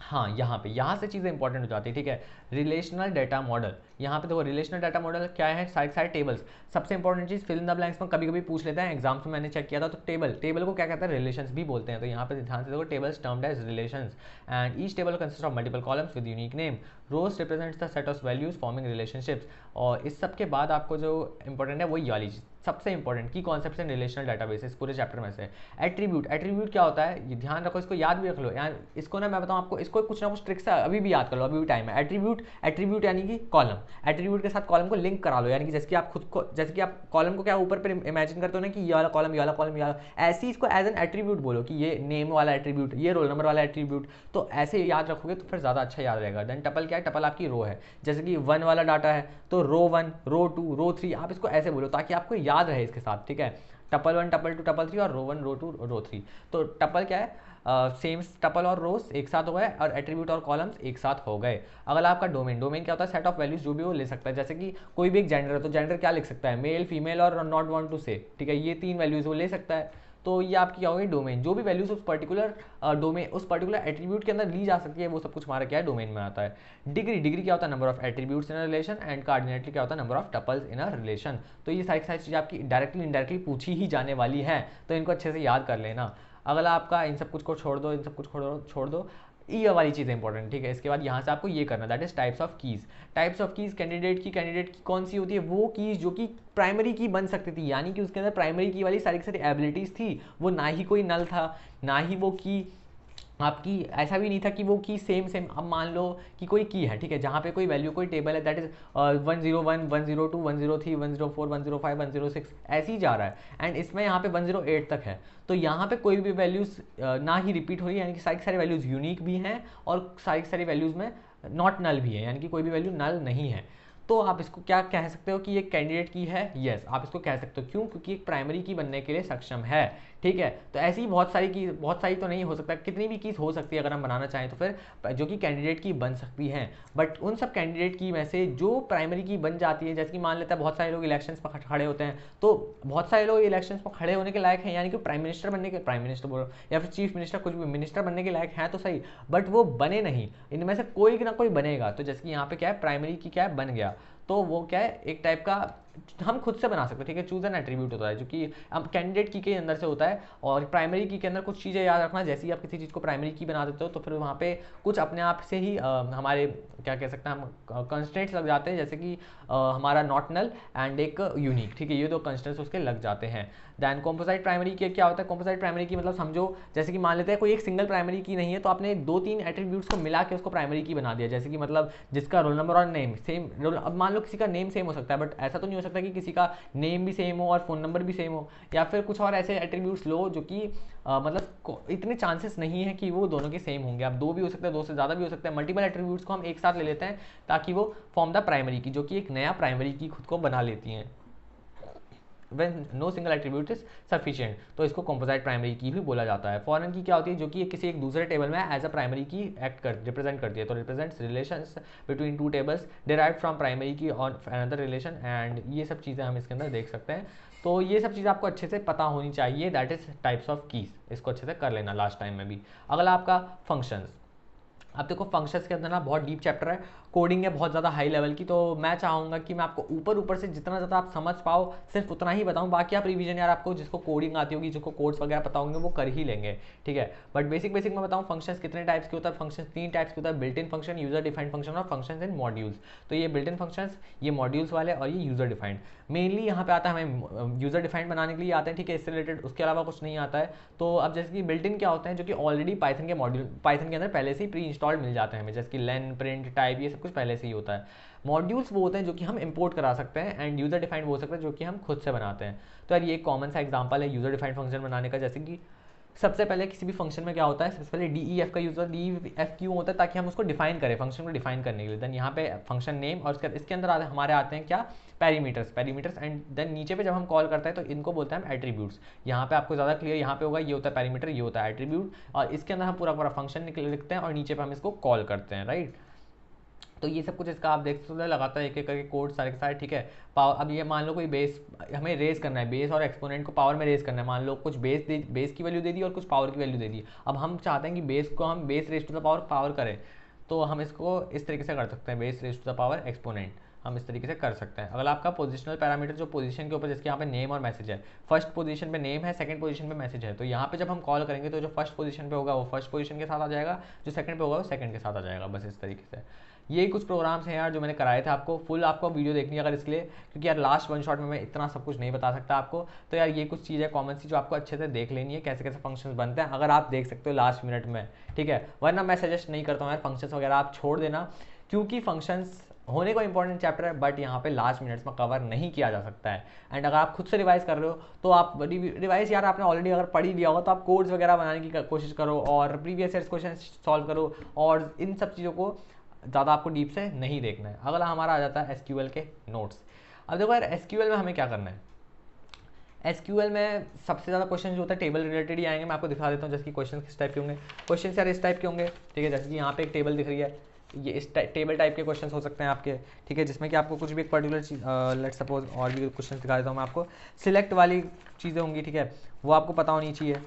हाँ यहाँ से चीज़ें इंपॉर्टेंट हो जाती है, ठीक है। रिलेशनल डाटा मॉडल, यहाँ पे देखो रिलेशनल डाटा मॉडल क्या है, सारे टेबल्स। सबसे इंपॉर्टेंट चीज़ फिल इन द ब्लैंक्स में कभी कभी पूछ लेते हैं एग्जाम्स में, मैंने चेक किया था। तो टेबल को क्या कहते हैं, रिलेशंस भी बोलते हैं। तो यहाँ पे ध्यान से देखो, tables termed as relations and each table consist of multiple columns with unique name, rows represents the set of values forming relationships. और इस सब के बाद आपको जो इंपॉर्टेंट है वही वाली चीज़, सबसे इंपॉर्टेंट की कॉन्सेप्ट इन रिलेशनल डाटाबेस पूरे चैप्टर में से। एट्रीब्यूट क्या होता है, ये ध्यान रखो, इसको याद भी रख लो यार। इसको ना मैं बताऊँ आपको, इसको कुछ ना कुछ ट्रिक्स है, अभी भी याद कर लो, अभी भी टाइम है। एट्रीब्यूट यानी कि कॉलम, एट्रीब्यूट के साथ कॉलम को लिंक करा लो, यानी कि जैसे कि आप खुद को, जैसे कि आप कॉलम को क्या ऊपर पर इमेजिन करते हो ना कि ये वाला कॉलम, ये वाला कॉलम, ये वाला, ऐसे ही इसको एज एन एट्रीब्यूट बोलो कि ये नेम वाला एट्रीब्यूट, ये रोल नंबर वाला एट्रीब्यूट। तो ऐसे याद रखोगे तो फिर ज़्यादा अच्छा याद रहेगा। देन टपल क्या है, टपल आपकी रो है, जैसे कि 1 वाला डाटा है तो रो 1, रो 2, रो 3, आप इसको ऐसे बोलो ताकि आपको याद रहे इसके साथ, ठीक है। टपल 1, टपल 2, टपल 3 और रो 1, रो 2, रो 3। तो टपल क्या है, सेम टपल और रोज एक साथ हो गए, और एट्रीब्यूट और कॉलम्स एक साथ हो गए। अगला आपका डोमेन क्या होता है, सेट ऑफ वैल्यूज जो भी वो ले सकता है, जैसे कि कोई भी एक जेंडर है तो जेंडर क्या लिख सकता है, मेल, फीमेल और नॉट वांट टू से, ठीक है, ये 3 वैल्यूज वो ले सकता है। तो ये आपकी क्या होगी, डोमेन। जो भी वैल्यूज उस पर्टिकुलर उस पर्टिकुलर एट्रीब्यूट के अंदर ली जा सकती है, वो सब कुछ हमारा क्या है, डोमेन में आता है। डिग्री क्या होता है, number of attributes in a relation, and cardinality क्या होता है, number of tuples in a relation. तो ये सारी चीज़ें आपकी डायरेक्टली इनडायरेक्टली पूछी ही जाने वाली है, तो इनको अच्छे से याद कर लेना। अगला आपका इन सब कुछ को छोड़ दो, छोड़ दो, ये वाली चीज़ इंपॉर्टेंट, ठीक है। इसके बाद यहाँ से आपको ये करना, that is types of keys. Candidate की कौन सी होती है, वो कीज जो कि प्राइमरी की बन सकती थी, यानी कि उसके अंदर प्राइमरी की वाली सारी की सारी एबिलिटीज थी, वो ना ही कोई नल था, ना ही वो की आपकी ऐसा भी नहीं था कि वो की सेम। अब मान लो कि कोई की है, ठीक है, जहाँ पे कोई वैल्यू, कोई टेबल है, दैट इज 101, 102, 103, 104, 105, 106 ऐसे ही जा रहा है, एंड इसमें यहाँ पे 108 तक है। तो यहाँ पे कोई भी वैल्यूज ना ही रिपीट हो रही है, यानी कि सारी वैल्यूज यूनिक भी हैं, और सारी वैल्यूज में नॉट नल भी है, यानी कि कोई भी वैल्यू नल नहीं है। तो आप इसको क्या कह सकते हो कि ये कैंडिडेट की है, यस आप इसको कह सकते हो। क्यों, क्योंकि एक प्राइमरी की बनने के लिए सक्षम है, ठीक है। तो ऐसी बहुत सारी तो नहीं हो सकता, कितनी भी कीज हो सकती है अगर हम बनाना चाहें तो फिर, जो कि कैंडिडेट की बन सकती हैं। बट उन सब कैंडिडेट की में से जो प्राइमरी की बन जाती है, जैसे कि मान लेता है बहुत सारे लोग इलेक्शंस पर खड़े होते हैं, तो बहुत सारे लोग इलेक्शंस पर खड़े होने के लायक हैं, यानी कि प्राइम मिनिस्टर बोलो या फिर चीफ मिनिस्टर, कुछ भी मिनिस्टर बनने के लायक हैं तो सही, बट वो बने नहीं, इनमें से कोई ना कोई बनेगा। तो जैसे कि यहाँ पे क्या है, प्राइमरी की क्या है, बन गया, तो वो क्या है, एक टाइप का हम खुद से बना सकते हैं, ठीक है। चूज एन एट्रीब्यूट होता है जो कि अब कैंडिडेट की के अंदर से होता है, और प्राइमरी की के अंदर कुछ चीज़ें याद रखना, जैसे ही आप किसी चीज़ को प्राइमरी की बना देते हो तो फिर वहाँ पे कुछ अपने आप से ही हमारे क्या कह सकते हैं हम, कंस्ट्रेंट्स लग जाते हैं, जैसे कि हमारा नॉट नल एंड एक यूनिक, ठीक है, ये दो कंस्ट्रेंट्स उसके लग जाते हैं। देन कॉम्पोसाइट प्राइमरी की क्या होता है, कॉम्पोसाइट प्राइमरी की मतलब समझो, जैसे कि मान लेते हैं कोई एक सिंगल प्राइमरी की नहीं है, तो आपने 2-3 एट्रीब्यूट्स को मिला के उसको प्राइमरी की बना दिया, जैसे कि मतलब जिसका रोल नंबर और नेम सेम, अब मान लो किसी का नेम सेम हो सकता है, बट ऐसा तो नहीं हो सकता कि किसी का नेम भी सेम हो और फ़ोन नंबर भी सेम हो, या फिर कुछ और ऐसे एट्रीब्यूट्स लो जो कि मतलब इतने चांसेस नहीं है कि वो दोनों के सेम होंगे। अब 2 भी हो सकते हैं, 2 से ज़्यादा भी हो सकते हैं, मल्टीपल एट्रीब्यूट्स को हम एक साथ ले लेते हैं ताकि वो फॉर्म द प्राइमरी की, जो कि एक नया प्राइमरी की खुद को बना लेती हैं। when no single attribute is sufficient, तो इसको composite primary की भी बोला जाता है। फॉरेन की क्या होती है, जो कि किसी एक दूसरे टेबल में एज अ प्राइमरी की रिप्रेजेंट करती है, तो represents relations between 2 tables derived from primary की ऑन अनदर रिलेशन, एंड ये सब चीज़ें हम इसके अंदर देख सकते हैं। तो ये सब चीज़ें आपको अच्छे से पता होनी चाहिए, that is types of keys, इसको अच्छे से कर लेना लास्ट टाइम में भी। अगला आपका फंक्शंस। अब देखो फंक्शंस के अंदर ना बहुत डीप चैप्टर है, कोडिंग है बहुत ज़्यादा हाई लेवल की, तो मैं चाहूँगा कि मैं आपको ऊपर से जितना ज़्यादा आप समझ पाओ सिर्फ उतना ही बताऊँ, बाकी आप रिवीजन यार, आपको जिसको कोडिंग आती होगी, जिसको कोड्स वगैरह पता होंगे वो कर ही लेंगे, ठीक है। बट बेसिक मैं बताऊँ फंक्शंस कितने टाइप्स के होता है। फंक्शंस 3 टाइप्स के होता है, built in function, user defined function और फंक्शंस इन मॉड्यूल्स। तो ये बिल्ट इन फंक्शंस, ये मॉड्यूल्स वाले, और ये यूजर डिफाइंड। मेनली यहाँ पे आता है हमें यूजर डिफाइंड बनाने के लिए आते हैं, ठीक है, इससे रिलेटेड, उसके अलावा कुछ नहीं आता है। तो अब जैसे कि बिल्ट इन क्या होते हैं, जो कि ऑलरेडी पाइथन के मॉड्यूल, पाइथन के अंदर पहले से ही प्री इंस्टॉल्ड मिल जाते हैं हमें, जैसे कि लेन, प्रिंट, टाइप, ये सब कुछ पहले से ही होता है। मॉड्यूल्स वो होते हैं जो कि हम इंपोर्ट करा सकते हैं, एंड यूजर डिफाइंड वो हो सकता है जो कि हम खुद से बनाते हैं। तो यार ये एक कॉमन सा एग्जांपल है यूजर डिफाइंड फंक्शन बनाने का। जैसे कि सबसे पहले किसी भी फंक्शन में क्या होता है, सबसे पहले DEF का यूजर, DEF क्यों होता है, ताकि हम उसको डिफाइन करें, फंक्शन को डिफाइन करने के लिए। देन यहाँ पे फंक्शन नेम, और इसके अंदर हमारे आते हैं क्या, पैरामीटर्स, एंड देन नीचे पे जब हम कॉल करते हैं तो इनको बोलते हैं हम एट्रीब्यूट्स। यहाँ पे आपको ज़्यादा क्लियर यहाँ पे होगा, ये होता है पैरामीटर, ये होता है एट्रीब्यूट, और इसके अंदर हम पूरा फंक्शन लिखते हैं और नीचे पे हम इसको कॉल करते हैं, राइट। तो ये सब कुछ इसका आप देख सकते हो, लगातार एक एक करके कोड सारे के सारे, ठीक है। पावर, अब ये मान लो कोई बेस हमें रेज करना है, बेस और एक्सपोनेंट को पावर में रेज करना है, मान लो कुछ बेस की वैल्यू दे दी और कुछ पावर की वैल्यू दे दी। अब हम चाहते हैं कि बेस को हम base raise to the power करें, तो हम इसको इस तरीके से कर सकते हैं, base raise to the power exponent, हम इस तरीके से कर सकते हैं। अगला आपका पोजिशनल पैरामीटर, जो पोजीशन के ऊपर, जैसे यहाँ पे नेम और मैसेज है, फर्स्ट पोजीशन पे नेम है, सेकंड पोजीशन पे मैसेज है, तो यहाँ पे जब हम कॉल करेंगे तो जो फर्स्ट पोजीशन पे होगा वो फर्स्ट पोजीशन के साथ आ जाएगा, जो सेकंड पे होगा वो सेकंड के साथ आ जाएगा, बस इस तरीके से। ये कुछ प्रोग्राम्स हैं यार जो मैंने कराए थे, आपको फुल आपको वीडियो देखनी है अगर इसके लिए, क्योंकि यार लास्ट 1 शॉट में मैं इतना सब कुछ नहीं बता सकता आपको। तो यार ये कुछ चीज़ें कॉमन सी जो आपको अच्छे से देख लेनी है, कैसे कैसे फंक्शंस बनते हैं, अगर आप देख सकते हो लास्ट मिनट में, ठीक है। वरना मैं सजेस्ट नहीं करता हूँ यार, फंक्शंस वगैरह आप छोड़ देना, क्योंकि फंक्शंस होने को इंपॉर्टेंट चैप्टर है, बट यहाँ पे लास्ट मिनट्स में कवर नहीं किया जा सकता है। एंड अगर आप खुद से रिवाइज कर रहे हो तो आप रिवाइज यार आपने ऑलरेडी अगर पढ़ ही लिया होगा, तो आप कोड्स वगैरह बनाने की कोशिश करो और प्रीवियस ईयर क्वेश्चन सॉल्व करो, और इन सब चीज़ों को ज़्यादा आपको डीप से नहीं देखना है। अगला हमारा आ जाता है SQL के नोट्स। अब देखो यार SQL में हमें क्या करना है, SQL में सबसे ज़्यादा क्वेश्चन जो होता है टेबल रिलेटेड ही आएंगे। मैं आपको दिखा देता हूँ जैसे कि क्वेश्चन किस टाइप के होंगे। क्वेश्चन यार इस टाइप के होंगे, ठीक है, जैसे कि यहाँ पे एक टेबल दिख रही है, ये इस टेबल टाइप के क्वेश्चन हो सकते हैं आपके, ठीक है, जिसमें कि आपको कुछ भी एक पर्टिकुलर चीज़, लेट्स सपोज और भी क्वेश्चन दिखा देता हूँ मैं आपको। सिलेक्ट वाली चीज़ें होंगी, ठीक है, वो आपको पता होनी चाहिए।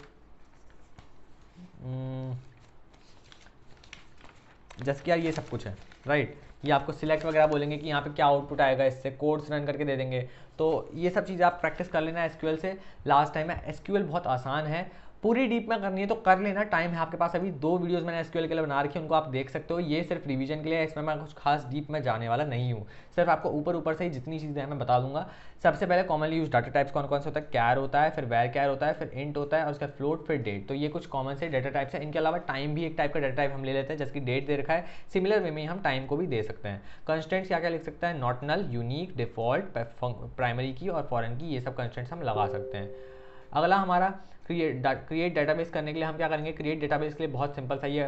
जैसे कि यार ये सब कुछ है, राइट, ये आपको सिलेक्ट वगैरह बोलेंगे कि यहाँ पे क्या आउटपुट आएगा, इससे कोड्स रन करके दे देंगे। तो ये सब चीज़ें आप प्रैक्टिस कर लेना SQL से। लास्ट टाइम है, SQL बहुत आसान है, पूरी डीप में करनी है तो कर लेना, टाइम है आपके पास। अभी 2 वीडियोस मैंने SQL के लिए बना रखी है, उनको आप देख सकते हो। ये सिर्फ रिवीजन के लिए है, इसमें मैं कुछ खास डीप में जाने वाला नहीं हूँ, सिर्फ आपको ऊपर से ही जितनी चीज़ें हैं मैं बता दूंगा। सबसे पहले कॉमनली यूज डाटा टाइप्स कौन कौन से होता है, कैर होता है, फिर वेर कैर होता है, फिर इंट होता है, और उसका फ्लोट, फिर डेट। तो ये कुछ कॉमन से डाटा टाइप्स है। इनके अलावा टाइम भी एक टाइप का डाटा टाइप हम ले लेते हैं, जैसे कि डेट दे रखा है, सिमिलर वे में हम टाइम को भी दे सकते हैं। कंस्टेंट्स क्या क्या लिख सकते हैं, not null, unique, default, primary key और फॉरेन की, ये सब कंस्टेंट्स हम लगा सकते हैं। अगला हमारा क्रिएट डेटाबेस करने के लिए हम क्या करेंगे, क्रिएट डेटाबेस के लिए बहुत सिंपल सा ये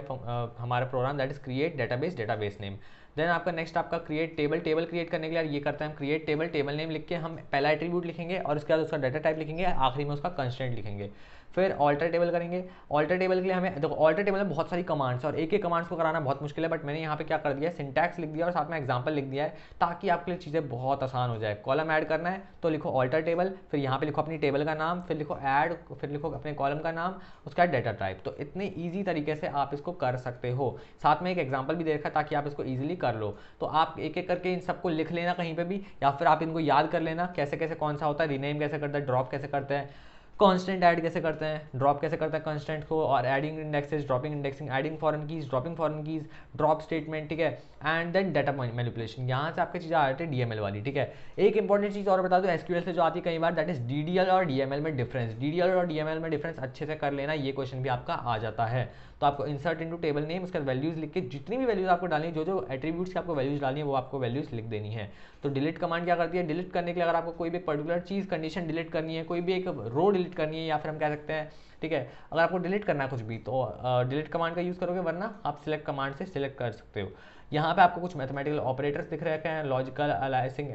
हमारा program, that is create database name. Then आपका नेक्स्ट आपका क्रिएट टेबल क्रिएट करने के लिए ये करते हैं हम, क्रिएट टेबल नेम लिख के हम पहला एट्रीब्यूट लिखेंगे और उसके बाद उसका डाटा टाइप लिखेंगे, आखिरी में उसका कंस्टेंट लिखेंगे। फिर ऑल्टर टेबल करेंगे। ऑल्टर टेबल के लिए हमें देखो ऑल्टर टेबल में बहुत सारी कमांड्स है और एक एक कमांड्स को कराना बहुत मुश्किल है, बट मैंने यहाँ पे क्या कर दिया है, सिंटैक्स लिख दिया और साथ में एग्जाम्पल लिख दिया है ताकि आपके लिए चीज़ें बहुत आसान हो जाए। कॉलम ऐड करना है तो लिखो ऑल्टर टेबल, फिर यहाँ पे लिखो अपनी टेबल का नाम, फिर लिखो ऐड, फिर लिखो अपने कॉलम का नाम, उसका डेटा टाइप। तो इतने ईजी तरीके से आप इसको कर सकते हो। साथ में एक एग्जाम्पल भी दे रखा ताकि आप इसको ईजिली कर लो। तो आप एक एक करके इन सबको लिख लेना कहीं पे भी, या फिर आप इनको याद कर लेना कैसे कैसे कौन सा होता है, रीनेम कैसे करते हैं, ड्रॉप कैसे करते हैं, कांस्टेंट ऐड कैसे करते हैं, ड्रॉप कैसे करते हैं कांस्टेंट को, और adding indexes, dropping indexing, adding foreign keys, dropping foreign keys, drop statement, ठीक है, एंड देन डाटा मैनिपुलेशन। यहाँ से आपकी चीज़ें आ जाती है डीएमएल वाली, ठीक है। एक इंपॉर्टेंट चीज़ और बता दूँ एसक्यूएल से जो आती है कई बार, दैट इज डीडीएल और डीएमएल में डिफरेंस। डीडीएल और डीएमएल में डिफरेंस अच्छे से कर लेना, ये क्वेश्चन भी आपका आ जाता है। तो आपको इंसर्ट इनटू टेबल नेम, उसके बाद वैल्यूज लिख के जितनी भी वैल्यूज आपको डालनी है, जो एट्रीब्यूट्स की आपको वैल्यूज डालनी है वो आपको वैल्यूज लिख देनी है। तो डिलीट कमांड क्या करती है, डिलीट करने के लिए अगर आपको कोई भी पर्टिकुलर चीज़ कंडीशन डिलीट करनी है, कोई भी एक रो डिलीट करनी है, या फिर हम कह सकते हैं, ठीक है, अगर आपको डिलीट करना है कुछ भी तो डिलीट कमांड का यूज़ करोगे, वरना आप सिलेक्ट कमांड से सिलेक्ट कर सकते हो। यहाँ पे आपको कुछ मैथमेटिकल ऑपरेटर्स दिख रखे हैं, लॉजिकल, अलाइसिंग,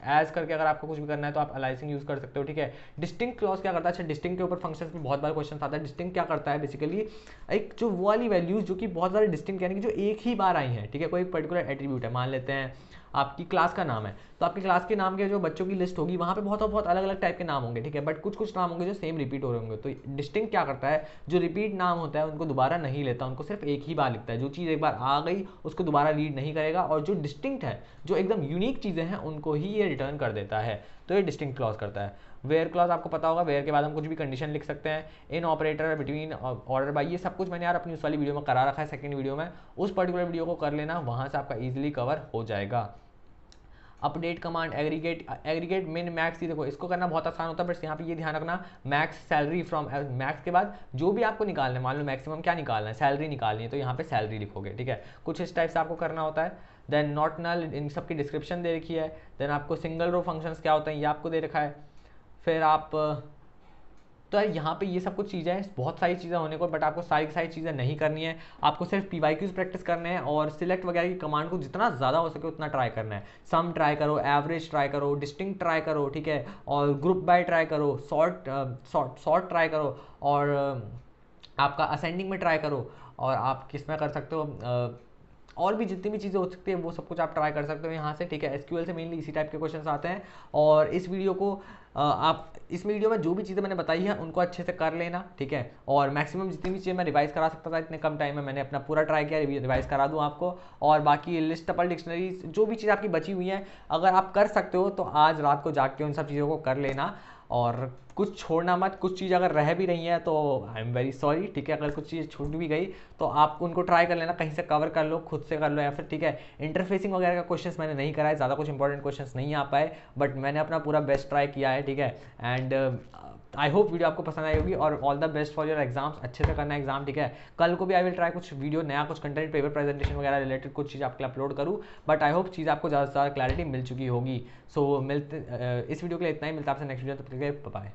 एज करके अगर आपको कुछ भी करना है तो आप अलाइसिंग यूज कर सकते हो, ठीक है। डिस्टिंक्ट क्लॉज क्या करता है, अच्छा डिस्टिंक्ट के ऊपर फंक्शंस में बहुत बार क्वेश्चन आता है। डिस्टिंक्ट क्या करता है, बेसिकली एक जो वो वाली वैल्यूज जो कि बहुत सारे डिस्टिंक्ट यानी कि जो एक ही बार आई हैं, ठीक है, कोई पर्टिकुलर एट्रीब्यूट है, मान लेते हैं आपकी क्लास का नाम है, तो आपकी क्लास के नाम के जो बच्चों की लिस्ट होगी वहाँ पे बहुत बहुत अलग अलग टाइप के नाम होंगे, ठीक है, बट कुछ कुछ नाम होंगे जो सेम रिपीट हो रहे होंगे। तो डिस्टिंक्ट क्या करता है, जो रिपीट नाम होता है उनको दोबारा नहीं लेता, उनको सिर्फ एक ही बार लिखता है। जो चीज़ एक बार आ गई उसको दोबारा रीड नहीं करेगा, और जो डिस्टिंक्ट है, जो एकदम यूनिक चीज़ें हैं, उनको ही ये रिटर्न कर देता है। तो ये डिस्टिंक्ट क्लॉज करता है। वेयर क्लॉज आपको पता होगा, वेयर के बाद हम कुछ भी कंडीशन लिख सकते हैं। इन ऑपरेटर, बिटवीन, ऑर्डर बाय, ये सब कुछ मैंने यार अपनी उस वाली वीडियो में करा रखा है, सेकंड वीडियो में, उस पर्टिकुलर वीडियो को कर लेना, वहाँ से आपका ईजिली कवर हो जाएगा। Update command, aggregate, aggregate min max, देखो इसको करना बहुत आसान होता है, बट यहाँ पे ये ध्यान रखना, मैक्स सैलरी फ्रॉम, मैक्स के बाद जो भी आपको निकालना है, मान लो मैक्सिमम क्या निकालना है, सैलरी निकालनी है, तो यहाँ पे सैलरी लिखोगे, ठीक है। कुछ इस टाइप से आपको करना होता है। देन नॉट नल, इन सब की डिस्क्रिप्शन दे रखी है। देन आपको सिंगल रो फंक्शंस क्या होते हैं ये आपको दे रखा है। फिर आप तो यार यहाँ पे ये सब कुछ चीज़ें हैं, बहुत सारी चीज़ें होने को, बट आपको सारी की सारी चीज़ें नहीं करनी है। आपको सिर्फ PYQs प्रैक्टिस करने हैं और सिलेक्ट वगैरह की कमांड को जितना ज़्यादा हो सके उतना ट्राई करना है। सम ट्राई करो, एवरेज ट्राई करो, डिस्टिंक्ट ट्राई करो, ठीक है, और ग्रुप बाय ट्राई करो, सॉर्ट ट्राई करो, और आपका असेंडिंग में ट्राई करो, और आप किस में कर सकते हो, और भी जितनी भी चीज़ें हो सकती है वो सब कुछ आप ट्राई कर सकते हो यहाँ से, ठीक है। एसक्यूएल से मेनली इसी टाइप के क्वेश्चंस आते हैं। और इस वीडियो को आप इस वीडियो में जो भी चीज़ें मैंने बताई हैं उनको अच्छे से कर लेना, ठीक है। और मैक्सिमम जितनी भी चीज़ें मैं रिवाइज करा सकता था इतने कम टाइम में मैंने अपना पूरा ट्राई किया रिवाइज करा दूँ आपको। और बाकी लिस्टेबल डिक्शनरीज जो भी चीज़ आपकी बची हुई है, अगर आप कर सकते हो तो आज रात को जाग के उन सब चीज़ों को कर लेना, और कुछ छोड़ना मत। कुछ चीज़ अगर रह भी रही है तो आई एम वेरी सॉरी, ठीक है। अगर कुछ चीज़ छूट भी गई तो आप उनको ट्राई कर लेना, कहीं से कवर कर लो, खुद से कर लो, या फिर ठीक है इंटरफेसिंग वगैरह का क्वेश्चंस मैंने नहीं कराया, ज़्यादा कुछ इंपॉर्टेंट क्वेश्चंस नहीं आ पाए, बट मैंने अपना पूरा बेस्ट ट्राई किया है, ठीक है। एंड आई होप वीडियो आपको पसंद आई होगी, और all the best for your exams. अच्छे से करना एग्जाम, ठीक है। कल को भी आई विल ट्राई कुछ वीडियो नया, कुछ कंटेंट, पेपर प्रेजेंटेशन वगैरह रिलेटेड कुछ चीज़ आपके लिए अपलोड करूँ, बट आई होप चीज़ आपको ज़्यादा से ज़्यादा क्लैरिटी मिल चुकी होगी। सो मिलते इस वीडियो के लिए इतना ही, मिलता है आपसे नेक्स्ट वीडियो, तब तक के लिए बाय।